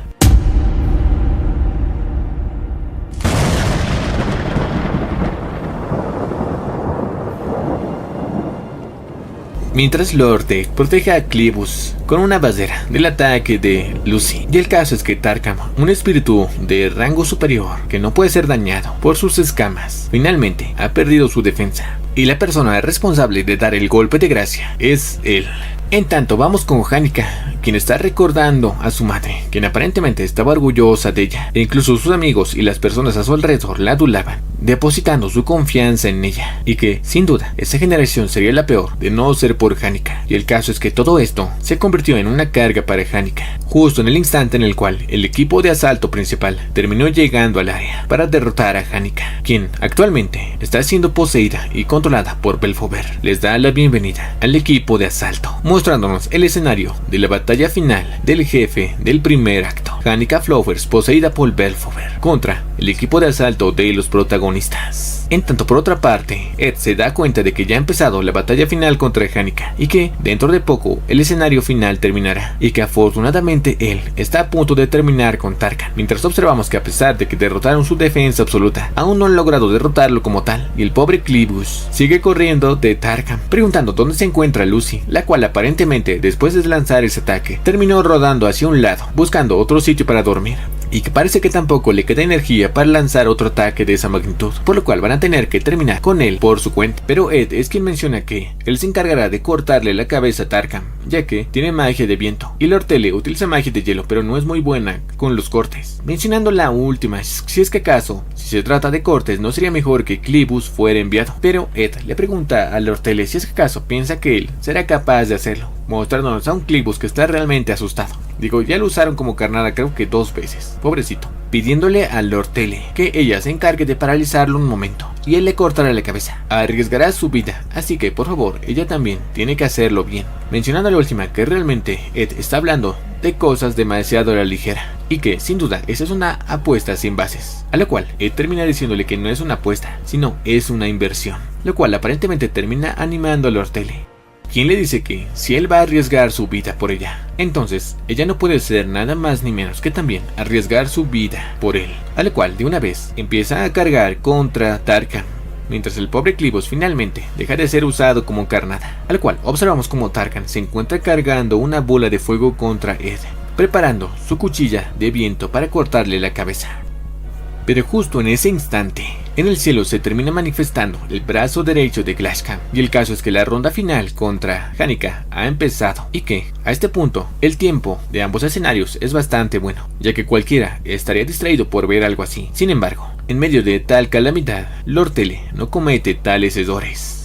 Mientras Lorte protege a Clivus con una bandera del ataque de Lucy. Y el caso es que Tarkhan, un espíritu de rango superior que no puede ser dañado por sus escamas, finalmente ha perdido su defensa. Y la persona responsable de dar el golpe de gracia es él. En tanto vamos con Hanika, quien está recordando a su madre, quien aparentemente estaba orgullosa de ella, e incluso sus amigos y las personas a su alrededor la adulaban, depositando su confianza en ella, y que, sin duda, esa generación sería la peor de no ser por Hanika. Y el caso es que todo esto se convirtió convirtió en una carga para Hanika, justo en el instante en el cual el equipo de asalto principal terminó llegando al área para derrotar a Hanika, quien actualmente está siendo poseída y controlada por Belphegor. Les da la bienvenida al equipo de asalto, mostrándonos el escenario de la batalla final del jefe del primer acto, Hanika Flowers, poseída por Belphegor, contra el equipo de asalto de los protagonistas. En tanto, por otra parte, Ed se da cuenta de que ya ha empezado la batalla final contra Hanika y que dentro de poco el escenario final terminará, y que afortunadamente él está a punto de terminar con Tarkan, mientras observamos que a pesar de que derrotaron su defensa absoluta, aún no han logrado derrotarlo como tal, y el pobre Cleebus sigue corriendo de Tarkan, preguntando dónde se encuentra Lucy, la cual aparentemente después de lanzar ese ataque terminó rodando hacia un lado, buscando otro sitio para dormir, y que parece que tampoco le queda energía para lanzar otro ataque de esa magnitud, por lo cual van a tener que terminar con él por su cuenta. Pero Ed es quien menciona que él se encargará de cortarle la cabeza a Tarkan, ya que tiene magia de viento, y Lortele utiliza magia de hielo, pero no es muy buena con los cortes, mencionando la última, si es que acaso, si se trata de cortes, no sería mejor que Cleebus fuera enviado. Pero Ed le pregunta a Lortele si es que acaso piensa que él será capaz de hacerlo, mostrándonos a un Cleebus que está realmente asustado. Digo, ya lo usaron como carnada creo que 2 veces, pobrecito, pidiéndole a Lortele que ella se encargue de paralizarlo un momento y él le cortará la cabeza. Arriesgará su vida, así que por favor ella también tiene que hacerlo bien, mencionando la última que realmente Ed está hablando de cosas demasiado a la ligera y que sin duda esa es una apuesta sin bases, a lo cual Ed termina diciéndole que no es una apuesta, sino es una inversión, lo cual aparentemente termina animando a Lortele, quien le dice que si él va a arriesgar su vida por ella, entonces ella no puede ser nada más ni menos que también arriesgar su vida por él, a lo cual de una vez empieza a cargar contra Tarkan, mientras el pobre Cleebus finalmente deja de ser usado como carnada, al cual observamos como Tarkan se encuentra cargando una bola de fuego contra Ed, preparando su cuchilla de viento para cortarle la cabeza. Pero justo en ese instante, en el cielo se termina manifestando el brazo derecho de Glashcam, y el caso es que la ronda final contra Hanika ha empezado, y que, a este punto, el tiempo de ambos escenarios es bastante bueno, ya que cualquiera estaría distraído por ver algo así. Sin embargo, en medio de tal calamidad, Lortele no comete tales errores.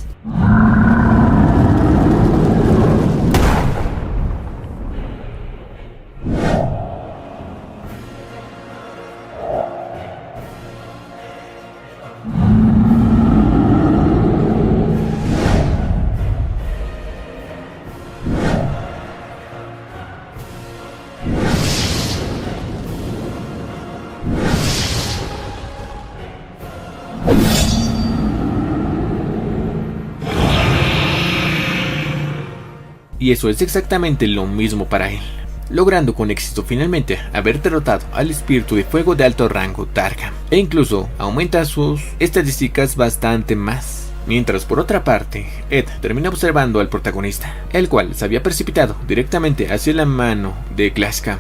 Y eso es exactamente lo mismo para él, logrando con éxito finalmente haber derrotado al espíritu de fuego de alto rango Tarkan, e incluso aumenta sus estadísticas bastante más. Mientras por otra parte, Ed termina observando al protagonista, el cual se había precipitado directamente hacia la mano de Glashcam.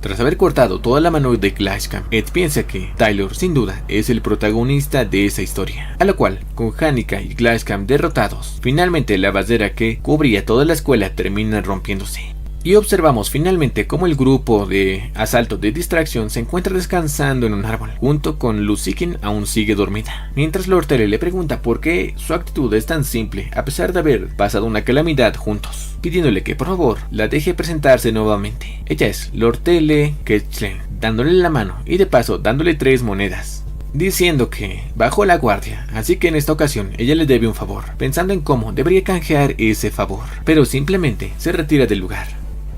Tras haber cortado toda la mano de Glashcam, Ed piensa que Taylor sin duda es el protagonista de esa historia, a lo cual, con Hanika y Glashcam derrotados, finalmente la barrera que cubría toda la escuela termina rompiéndose. Y observamos finalmente cómo el grupo de asalto de distracción se encuentra descansando en un árbol, junto con Lucy, quien aún sigue dormida, mientras Lortele le pregunta por qué su actitud es tan simple a pesar de haber pasado una calamidad juntos, pidiéndole que por favor la deje presentarse nuevamente. Ella es Lortele Ketchlen, dándole la mano y de paso dándole 3 monedas, diciendo que bajó la guardia, así que en esta ocasión ella le debe un favor, pensando en cómo debería canjear ese favor, pero simplemente se retira del lugar,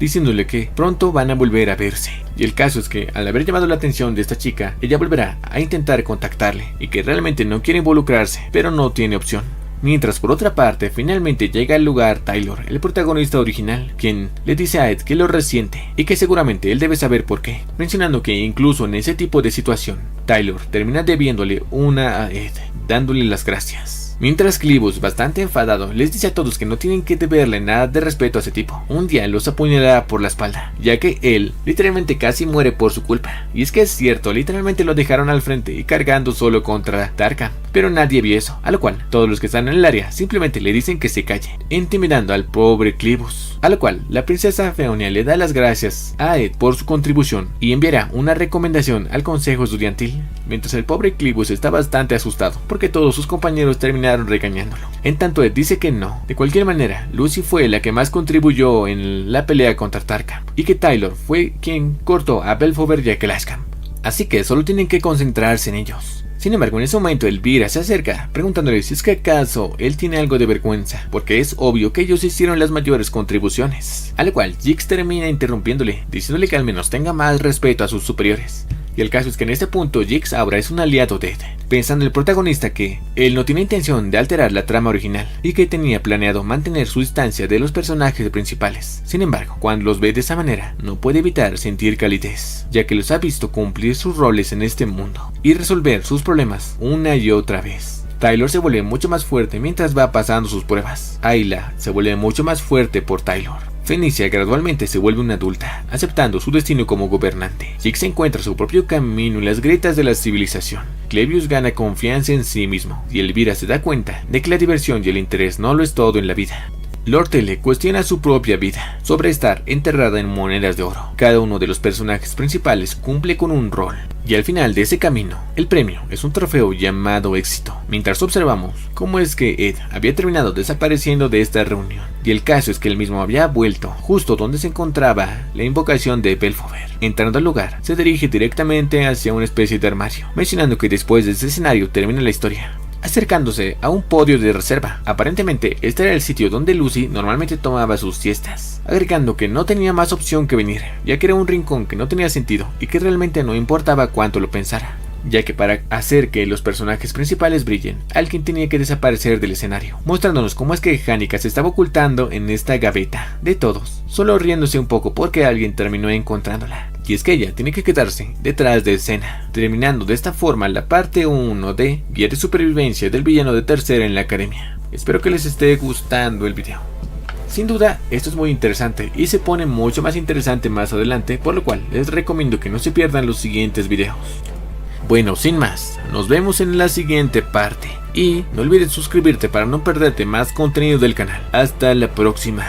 diciéndole que pronto van a volver a verse. Y el caso es que al haber llamado la atención de esta chica, ella volverá a intentar contactarle, y que realmente no quiere involucrarse, pero no tiene opción. Mientras por otra parte finalmente llega al lugar Taylor, el protagonista original, quien le dice a Ed que lo resiente y que seguramente él debe saber por qué, mencionando que incluso en ese tipo de situación, Taylor termina debiéndole una a Ed, dándole las gracias. Mientras Cleebus, bastante enfadado, les dice a todos que no tienen que deberle nada de respeto a ese tipo. Un día los apuñalará por la espalda, ya que él literalmente casi muere por su culpa. Y es que es cierto, literalmente lo dejaron al frente y cargando solo contra Tarkan, pero nadie vio eso, a lo cual todos los que están en el área simplemente le dicen que se calle, intimidando al pobre Cleebus. A lo cual la princesa Feonia le da las gracias a Ed por su contribución y enviará una recomendación al consejo estudiantil, mientras el pobre Clibus está bastante asustado porque todos sus compañeros terminaron regañándolo. En tanto Ed dice que no, de cualquier manera Lucy fue la que más contribuyó en la pelea contra Tarka y que Taylor fue quien cortó a Belphegor y a Kelashkan, así que solo tienen que concentrarse en ellos. Sin embargo, en ese momento Elvira se acerca preguntándole si es que acaso él tiene algo de vergüenza, porque es obvio que ellos hicieron las mayores contribuciones. A lo cual Jix termina interrumpiéndole, diciéndole que al menos tenga más respeto a sus superiores. Y el caso es que en este punto Jix ahora es un aliado de Ed, pensando el protagonista que él no tiene intención de alterar la trama original y que tenía planeado mantener su distancia de los personajes principales. Sin embargo, cuando los ve de esa manera, no puede evitar sentir calidez, ya que los ha visto cumplir sus roles en este mundo y resolver sus problemas una y otra vez. Taylor se vuelve mucho más fuerte mientras va pasando sus pruebas. Ayla se vuelve mucho más fuerte por Taylor. Fenicia gradualmente se vuelve una adulta, aceptando su destino como gobernante. Jix encuentra su propio camino en las grietas de la civilización. Clevius gana confianza en sí mismo, y Elvira se da cuenta de que la diversión y el interés no lo es todo en la vida. Lord Tele cuestiona su propia vida, sobre estar enterrada en monedas de oro. Cada uno de los personajes principales cumple con un rol, y al final de ese camino, el premio es un trofeo llamado éxito. Mientras observamos cómo es que Ed había terminado desapareciendo de esta reunión, y el caso es que él mismo había vuelto justo donde se encontraba la invocación de Belphegor. Entrando al lugar, se dirige directamente hacia una especie de armario, mencionando que después de ese escenario termina la historia, acercándose a un podio de reserva. Aparentemente este era el sitio donde Lucy normalmente tomaba sus siestas, agregando que no tenía más opción que venir, ya que era un rincón que no tenía sentido y que realmente no importaba cuánto lo pensara, ya que para hacer que los personajes principales brillen, alguien tenía que desaparecer del escenario, mostrándonos cómo es que Hanika se estaba ocultando en esta gaveta de todos, solo riéndose un poco porque alguien terminó encontrándola. Y es que ella tiene que quedarse detrás de escena, terminando de esta forma la parte 1 de Guía de Supervivencia del villano de tercera en la academia. Espero que les esté gustando el video. Sin duda, esto es muy interesante y se pone mucho más interesante más adelante, por lo cual les recomiendo que no se pierdan los siguientes videos. Bueno, sin más, nos vemos en la siguiente parte y no olvides suscribirte para no perderte más contenido del canal. Hasta la próxima.